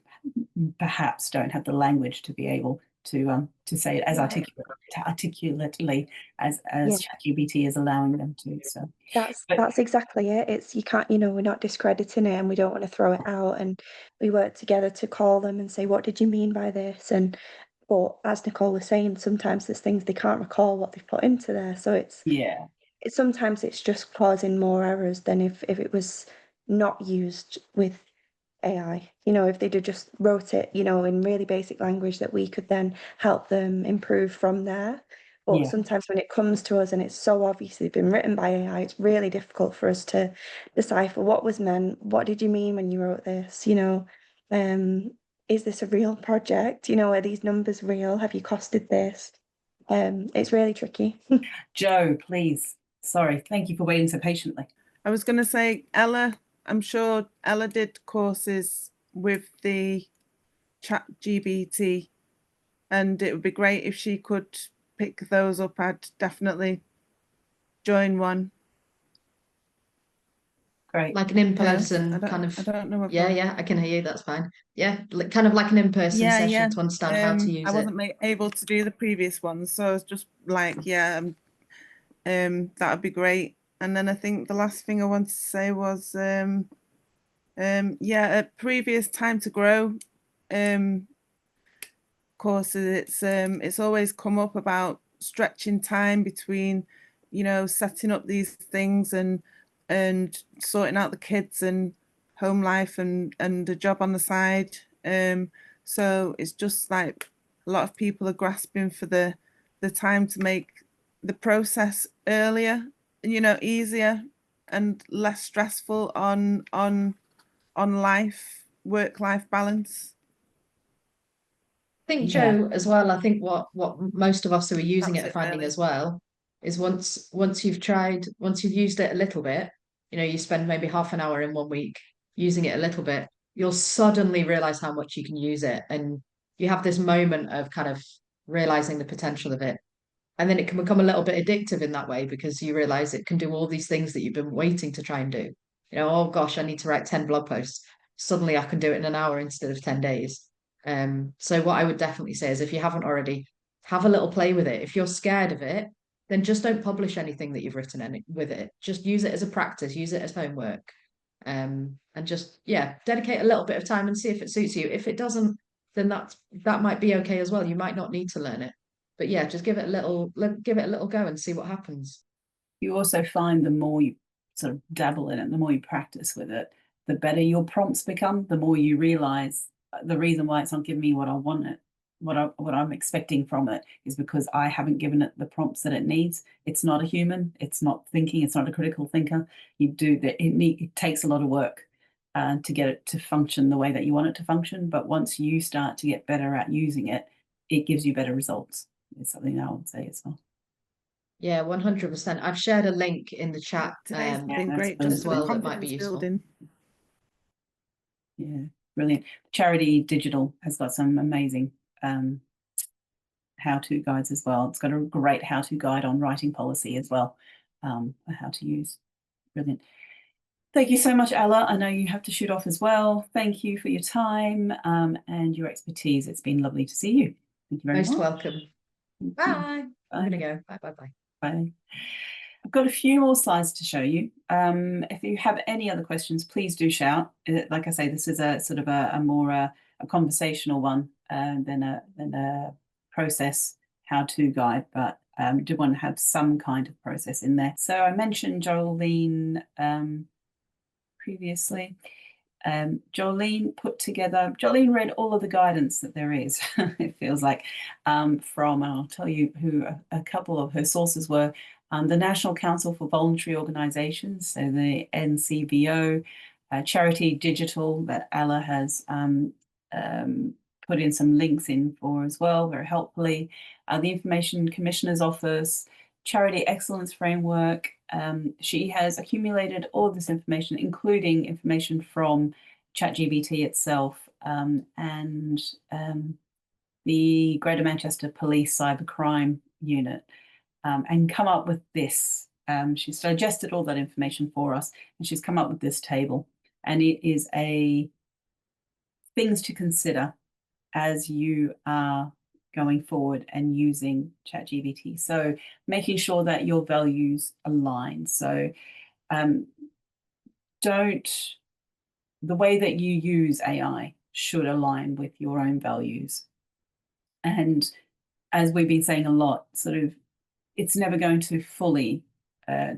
perhaps don't have the language to be able to say it as articulately as ChatGPT is allowing them to. So that's exactly it. It's you can't, we're not discrediting it, and we don't want to throw it out. And we work together to call them and say, what did you mean by this? But as Nicole was saying, sometimes there's things they can't recall what they've put into there. So sometimes it's just causing more errors than if it was not used with AI. If they'd have just wrote it, in really basic language that we could then help them improve from there. But sometimes when it comes to us and it's so obviously been written by AI, it's really difficult for us to decipher what was meant. What did you mean when you wrote this? Is this a real project? Are these numbers real? Have you costed this? It's really tricky. Jo, please. Sorry, thank you for waiting so patiently. I was going to say, Ella, I'm sure Ella did courses with the ChatGPT, and it would be great if she could pick those up. I'd definitely join one. Great. Like an in-person kind of. I don't know. Yeah, I can hear you. That's fine. Yeah, kind of like an in-person session to understand how to use it. I wasn't able to do the previous ones, so I was just like, that would be great. And then I think the last thing I wanted to say was Yeah, at previous Time to Grow courses, it's always come up about stretching time between, you know, setting up these things and sorting out the kids and home life and a job on the side. So it's just like a lot of people are grasping for the time to make the process earlier, you know, easier and less stressful on life, work-life balance. I think Yeah. Joe as well. I think what most of us who are using That's it are it, finding really. as well is once you've used it a little bit, you know, you spend maybe half an hour in 1 week using it a little bit, you'll suddenly realize how much you can use it, and you have this moment of kind of realizing the potential of it. And then it can become a little bit addictive in that way because you realize it can do all these things that you've been waiting to try and do. You know, oh gosh, I need to write 10 blog posts. Suddenly I can do it in an hour instead of 10 days. So what I would definitely say is if you haven't already, have a little play with it. If you're scared of it, then just don't publish anything that you've written with it. Just use it as a practice, use it as homework. And just, yeah, dedicate a little bit of time and see if it suits you. If it doesn't, then that might be okay as well. You might not need to learn it. But yeah, just give it a little go and see what happens. You also find the more you sort of dabble in it, the more you practice with it, the better your prompts become, the more you realize the reason why it's not giving me what I want it, what I'm expecting from it is because I haven't given it the prompts that it needs. It's not a human, it's not thinking, it's not a critical thinker. You do that, it takes a lot of work to get it to function the way that you want it to function. But once you start to get better at using it, it gives you better results. It's something I would say as well. Yeah, 100%. I've shared a link in the chat Today's Yeah, been that's great brilliant. just as for well the that might be confidence useful. building. Yeah, brilliant. Charity Digital has got some amazing how-to guides as well. It's got a great how-to guide on writing policy as well, how to use. Brilliant. Thank you so much, Ella. I know you have to shoot off as well. Thank you for your time and your expertise. It's been lovely to see you. Thank you very Most much. welcome. Thank you. Bye. I'm Bye. gonna go. Bye, bye, bye. Bye. I've got a few more slides to show you. If you have any other questions, please do shout. Like I say, this is a sort of a more a conversational one than a process how-to guide, but do want to have some kind of process in there. So I mentioned Jolene previously. Jolene Jolene read all of the guidance that there is, it feels like, from, and I'll tell you who a couple of her sources were, the National Council for Voluntary Organisations, so the NCVO, Charity Digital that Ella has put in some links in for as well, very helpfully, the Information Commissioner's Office, Charity Excellence Framework. She has accumulated all of this information, including information from ChatGPT itself and the Greater Manchester Police Cybercrime Unit, and come up with this. She's digested all that information for us, and she's come up with this table. And it is things to consider as you are going forward and using ChatGPT. So making sure that your values align. So the way that you use AI should align with your own values. And as we've been saying a lot, sort of, it's never going to fully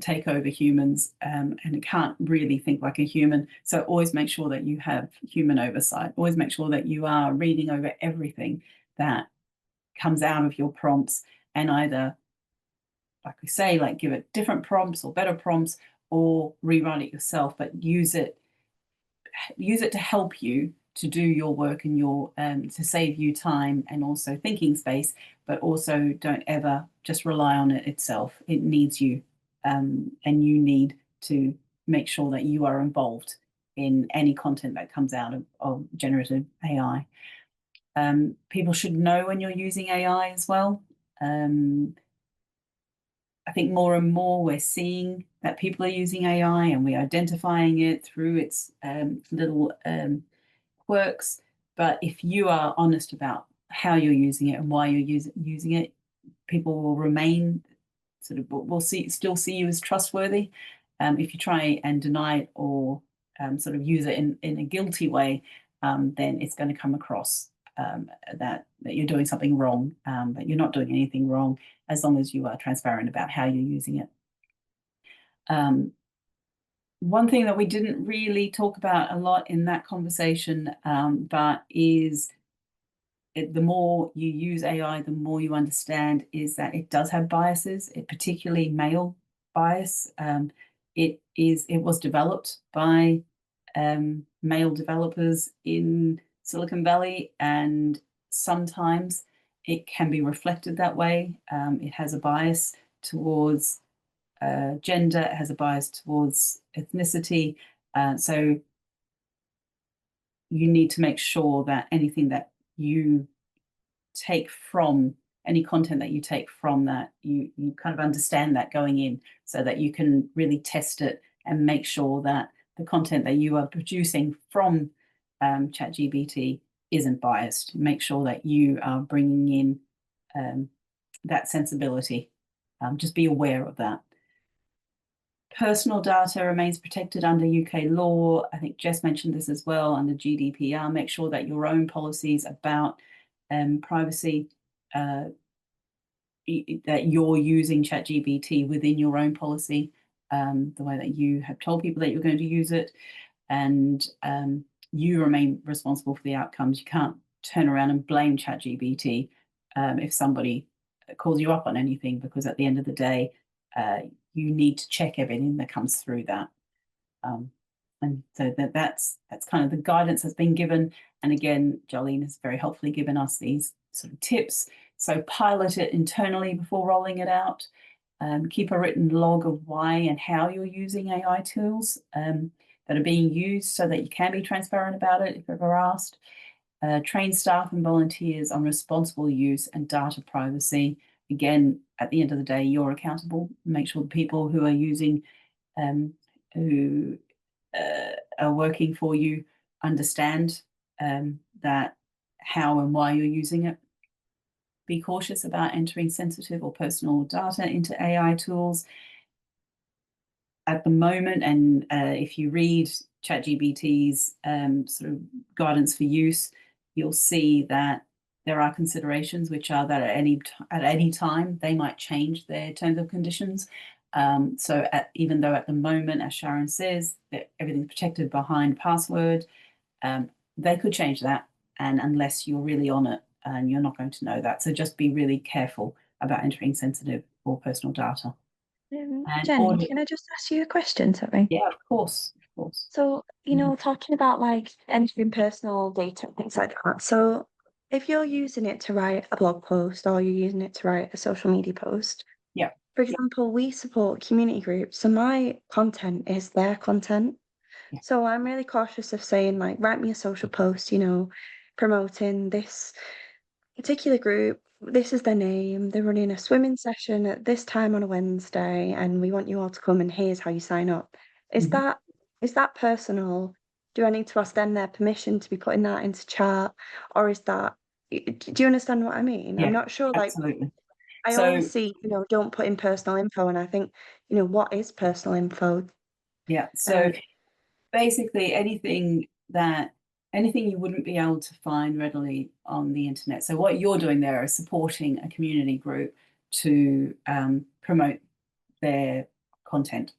take over humans, and it can't really think like a human. So always make sure that you have human oversight. Always make sure that you are reading over everything that comes out of your prompts, and either, like we say, like give it different prompts or better prompts, or rewrite it yourself, but use it to help you to do your work and your to save you time and also thinking space, but also don't ever just rely on it itself. It needs you, and you need to make sure that you are involved in any content that comes out of generative AI. People should know when you're using AI as well. I think more and more we're seeing that people are using AI and we're identifying it through its little quirks. But if you are honest about how you're using it and why you're using it, people will remain still see you as trustworthy. If you try and deny it or sort of use it in a guilty way, then it's going to come across that you're doing something wrong, but you're not doing anything wrong as long as you are transparent about how you're using it. One thing that we didn't really talk about a lot in that conversation, but is the more you use AI, the more you understand is that it does have biases, particularly male bias. It was developed by male developers in Silicon Valley, and sometimes it can be reflected that way. It has a bias towards gender, it has a bias towards ethnicity. So you need to make sure that anything that you take from any content that you take from that, you kind of understand that going in, so that you can really test it and make sure that the content that you are producing from ChatGPT isn't biased. Make sure that you are bringing in that sensibility. Just be aware of that. Personal data remains protected under UK law. I think Jess mentioned this as well under GDPR. Make sure that your own policies about privacy, that you're using ChatGPT within your own policy, the way that you have told people that you're going to use it, and you remain responsible for the outcomes. You can't turn around and blame ChatGPT if somebody calls you up on anything, because at the end of the day, you need to check everything that comes through that. And so that's kind of the guidance that's been given. And again, Jolene has very helpfully given us these sort of tips. So pilot it internally before rolling it out. Keep a written log of why and how you're using AI tools that are being used, so that you can be transparent about it if ever asked. Train staff and volunteers on responsible use and data privacy. Again, at the end of the day, you're accountable. Make sure the people who are using, who are working for you, understand that how and why you're using it. Be cautious about entering sensitive or personal data into AI tools. At the moment, and if you read ChatGPT's sort of guidance for use, you'll see that there are considerations which are that at any time they might change their terms and conditions. So even though at the moment, as Sharon says, that everything's protected behind password, they could change that, and unless you're really on it, and you're not going to know that. So just be really careful about entering sensitive or personal data. Jen, can I just ask you a question, sorry? Yeah, of course, of course. So, you know, talking about like entering personal data and things like that. So if you're using it to write a blog post, or you're using it to write a social media post, Yeah. for example, we support community groups, so my content is their content. Yeah. So I'm really cautious of saying like, write me a social post, you know, promoting this particular group. This is their name. They're running a swimming session at this time on a Wednesday, and we want you all to come, and here's how you sign up. Is Mhm. that personal? Do I need to ask them their permission to be putting that into chat, or is that? Do you understand what I mean? Yeah, I'm not sure. Like, absolutely. I So always see, you know, don't put in personal info, and I think, you know, what is personal info? yeah, so Um, basically anything you wouldn't be able to find readily on the internet. So what you're doing there is supporting a community group to promote their content.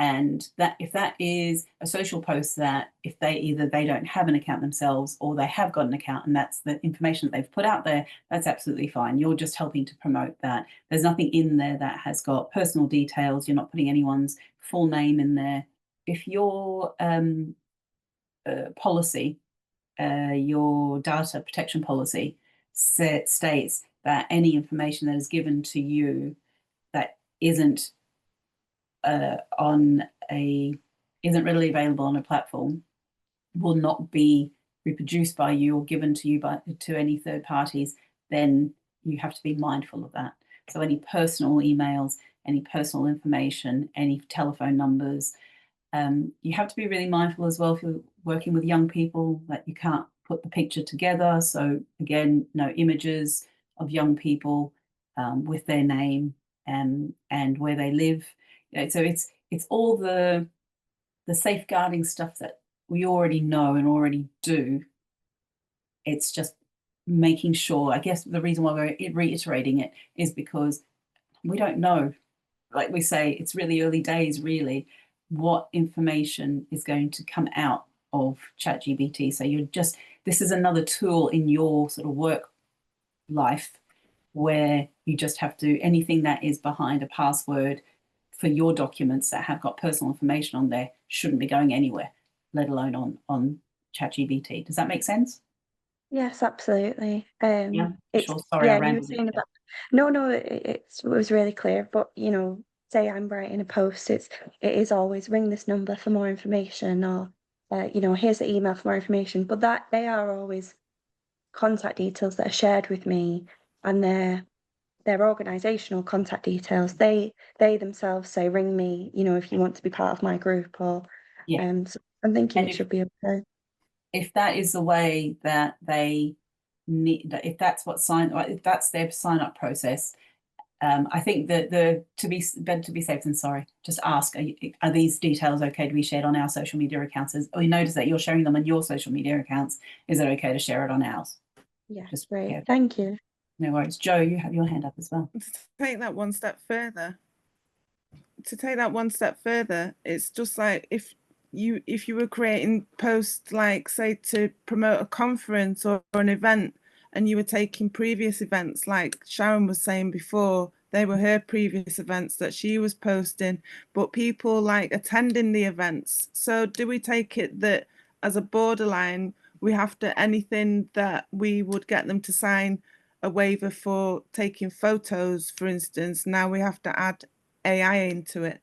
And that if that is a social post, that if they don't have an account themselves, or they have got an account and that's the information that they've put out there, that's absolutely fine. You're just helping to promote that. There's nothing in there that has got personal details. You're not putting anyone's full name in there. If your policy, your data protection policy states that any information that is given to you that isn't isn't readily available on a platform will not be reproduced by you or given to you to any third parties, then you have to be mindful of that. So any personal emails, any personal information, any telephone numbers, you have to be really mindful as well if you're working with young people that you can't put the picture together. So again, no images of young people with their name and where they live. So it's all the the safeguarding stuff that we already know and already do. It's just making sure, I guess the reason why we're reiterating it is because we don't know. Like we say, it's really early days, really, what information is going to come out of ChatGPT. So this is another tool in your sort of work life where you just have to, anything that is behind a password for your documents that have got personal information on there shouldn't be going anywhere, let alone on ChatGPT. Does that make sense? Yes, absolutely. Yeah, It's sure. Sorry, I you were rambled. saying about no, it was really clear. But say I'm writing a post, it is always ring this number for more information, or here's the email for more information. But that they are always contact details that are shared with me, and their organizational contact details. They themselves say ring me, if you want to be part of my group, or Yeah. so I'm thinking And it should be okay. if that is the way that they need, if that's if that's their sign up process, I think that better to be safe than sorry. Just ask: are these details okay to be shared on our social media accounts? We notice that you're sharing them on your social media accounts. Is it okay to share it on ours? Yeah, Just great. yeah. Thank you. No worries, Joe. You have your hand up as well. To take that one step further, it's just like if you were creating posts, like say to promote a conference or an event, and you were taking previous events, like Sharon was saying before, they were her previous events that she was posting, but people like attending the events. So do we take it that as a borderline, we have to, anything that we would get them to sign a waiver for taking photos, for instance, now we have to add AI into it?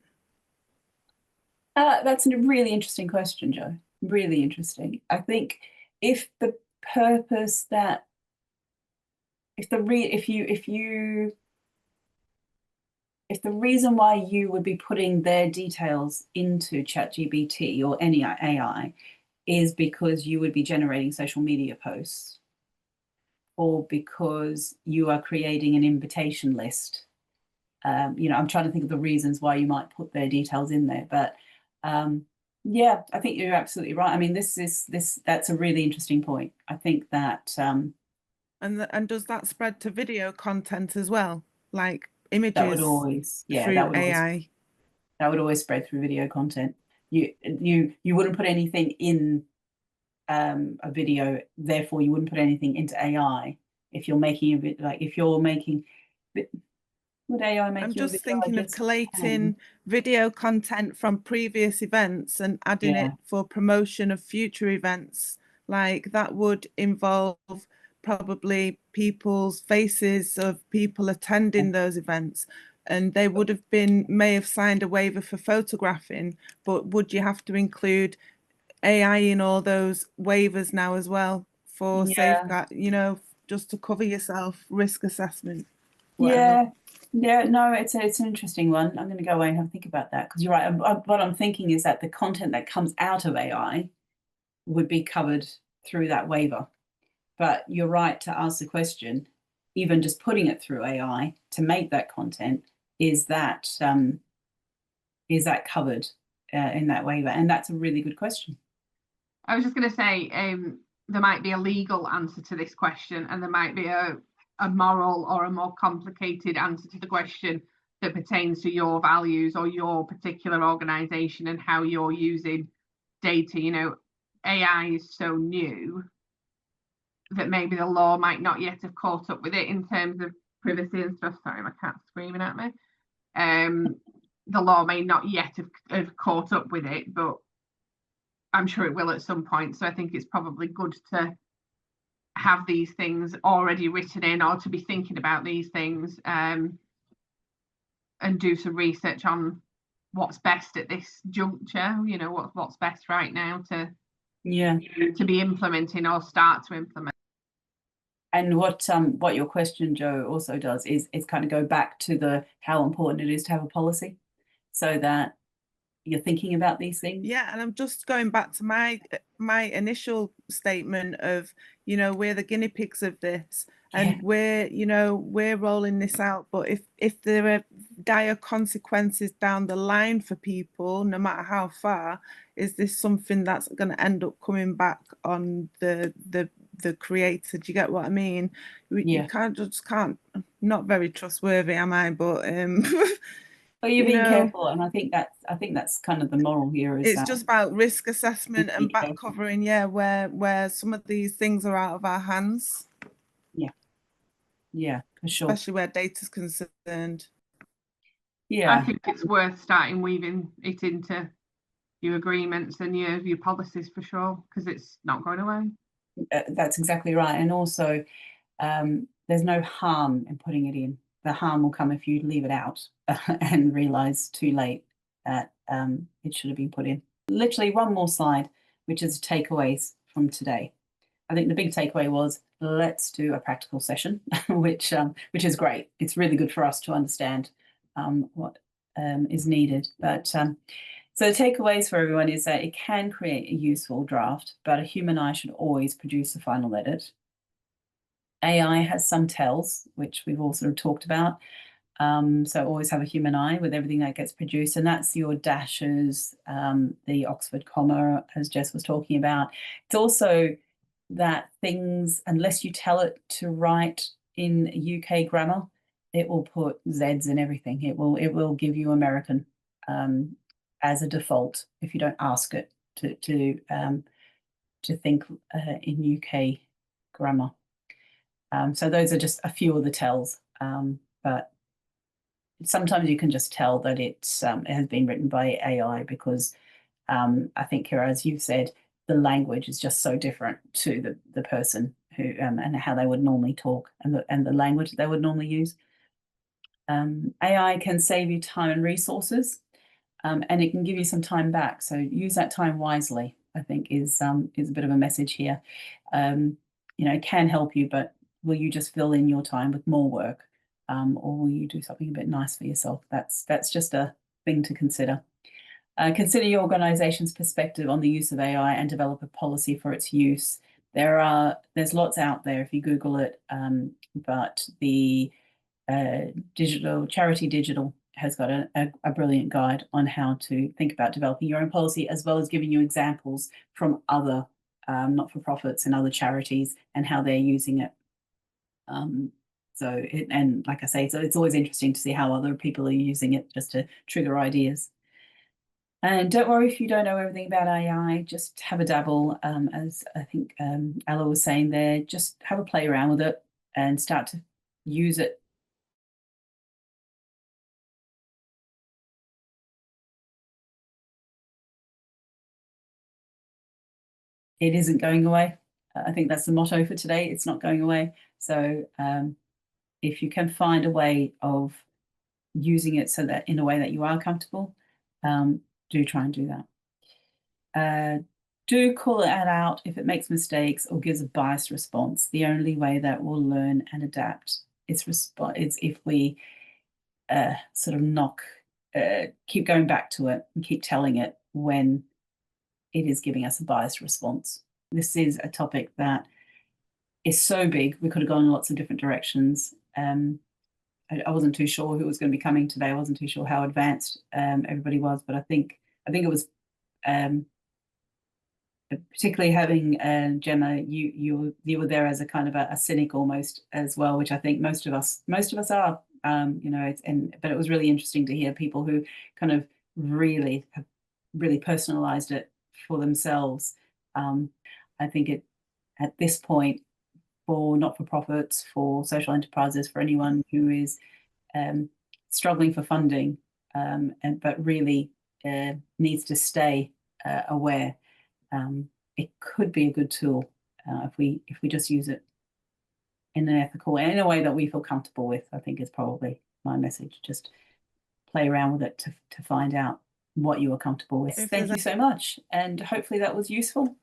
That's a really interesting question, Joe. Really interesting. I think if the purpose that if the reason why you would be putting their details into ChatGPT or any AI is because you would be generating social media posts, or because you are creating an invitation list. I'm trying to think of the reasons why you might put their details in there, but yeah, I think you're absolutely right. I mean, that's a really interesting point. I think that and does that spread to video content as well, like images? That would always, yeah, through AI. That would always spread through video content. You wouldn't put anything in a video, therefore you wouldn't put anything into AI if you're making a bit like if you're making. Would AI make I'm you a just video? thinking of collating video content from previous events and adding it for promotion of future events. Like that would involve probably people's faces of people attending those events, and they would have may have signed a waiver for photographing, but would you have to include AI in all those waivers now as well for safeguard, just to cover yourself, risk assessment? Whatever. Yeah, no, it's an interesting one. I'm going to go away and have a think about that, because you're right. What I'm thinking is that the content that comes out of AI would be covered through that waiver. But you're right to ask the question, even just putting it through AI to make that content, is that covered in that waiver? And that's a really good question. I was just going to say, there might be a legal answer to this question, and there might be a moral or a more complicated answer to the question that pertains to your values or your particular organization and how you're using data. AI is so new that maybe the law might not yet have caught up with it in terms of privacy and stuff. Sorry, my cat's screaming at me. The law may not yet have caught up with it, but I'm sure it will at some point. So I think it's probably good to have these things already written in, or to be thinking about these things, and do some research on what's best at this juncture. What's best right now to be implementing or start to implement. And what your question, Joe, also does is kind of go back to how important it is to have a policy, so that you're thinking about these things. Yeah, and I'm just going back to my initial statement of, we're the guinea pigs of this, and we're rolling this out. But if there are dire consequences down the line for people, no matter how far, is this something that's going to end up coming back on the creator? Do you get what I mean? Yeah. You can't, not very trustworthy, am I? But Well, you're being careful, and I think that's kind of the moral here. Is it's that just about risk assessment and back careful. covering, where some of these things are out of our hands. Yeah, for sure. Especially where data's concerned. Yeah, I think it's worth starting weaving it into your agreements and your policies for sure, because it's not going away. That's exactly right. And also, there's no harm in putting it in. The harm will come if you leave it out and realize too late that it should have been put in. Literally one more slide, which is takeaways from today. I think the big takeaway was, let's do a practical session, which is great. It's really good for us to understand what is needed. But so the takeaways for everyone is that it can create a useful draft, but a human eye should always produce a final edit. AI has some tells, which we've all sort of talked about. So always have a human eye with everything that gets produced, and that's your dashes, the Oxford comma, as Jess was talking about. It's also that things, unless you tell it to write in UK grammar, it will put Zs in everything. It will give you American as a default if you don't ask it to think in UK grammar. So those are just a few of the tells, but sometimes you can just tell that it has been written by AI because I think, Kira, as you've said, the language is just so different to the person who and how they would normally talk and the language they would normally use. AI can save you time and resources, and it can give you some time back. So use that time wisely, I think, is a bit of a message here. It can help you, but will you just fill in your time with more work, or will you do something a bit nice for yourself? That's just a thing to consider. Consider your organization's perspective on the use of AI and develop a policy for its use. There's lots out there if you Google it, but the Charity Digital has got a brilliant guide on how to think about developing your own policy, as well as giving you examples from other not-for-profits and other charities and how they're using it. And like I say, so it's always interesting to see how other people are using it just to trigger ideas. And don't worry if you don't know everything about AI, just have a dabble. As I think Ella was saying there, just have a play around with it and start to use it. It isn't going away. I think that's the motto for today. It's not going away. So if you can find a way of using it so that in a way that you are comfortable, do try and do that. Do call it out if it makes mistakes or gives a biased response. The only way that we'll learn and adapt is if we sort of keep going back to it and keep telling it when it is giving us a biased response. This is a topic that is so big, we could have gone in lots of different directions. I wasn't too sure who was going to be coming today. I wasn't too sure how advanced everybody was, but I think it was particularly having Gemma. You were there as a kind of a cynic almost as well, which I think most of us are. But it was really interesting to hear people who kind of really have really personalized it for themselves. I think at this point, for not-for-profits, for social enterprises, for anyone who is struggling for funding, but really needs to stay aware, it could be a good tool if we just use it in an ethical way, in a way that we feel comfortable with. I think is probably my message. Just play around with it to find out what you are comfortable with. Thank you so much, and hopefully that was useful.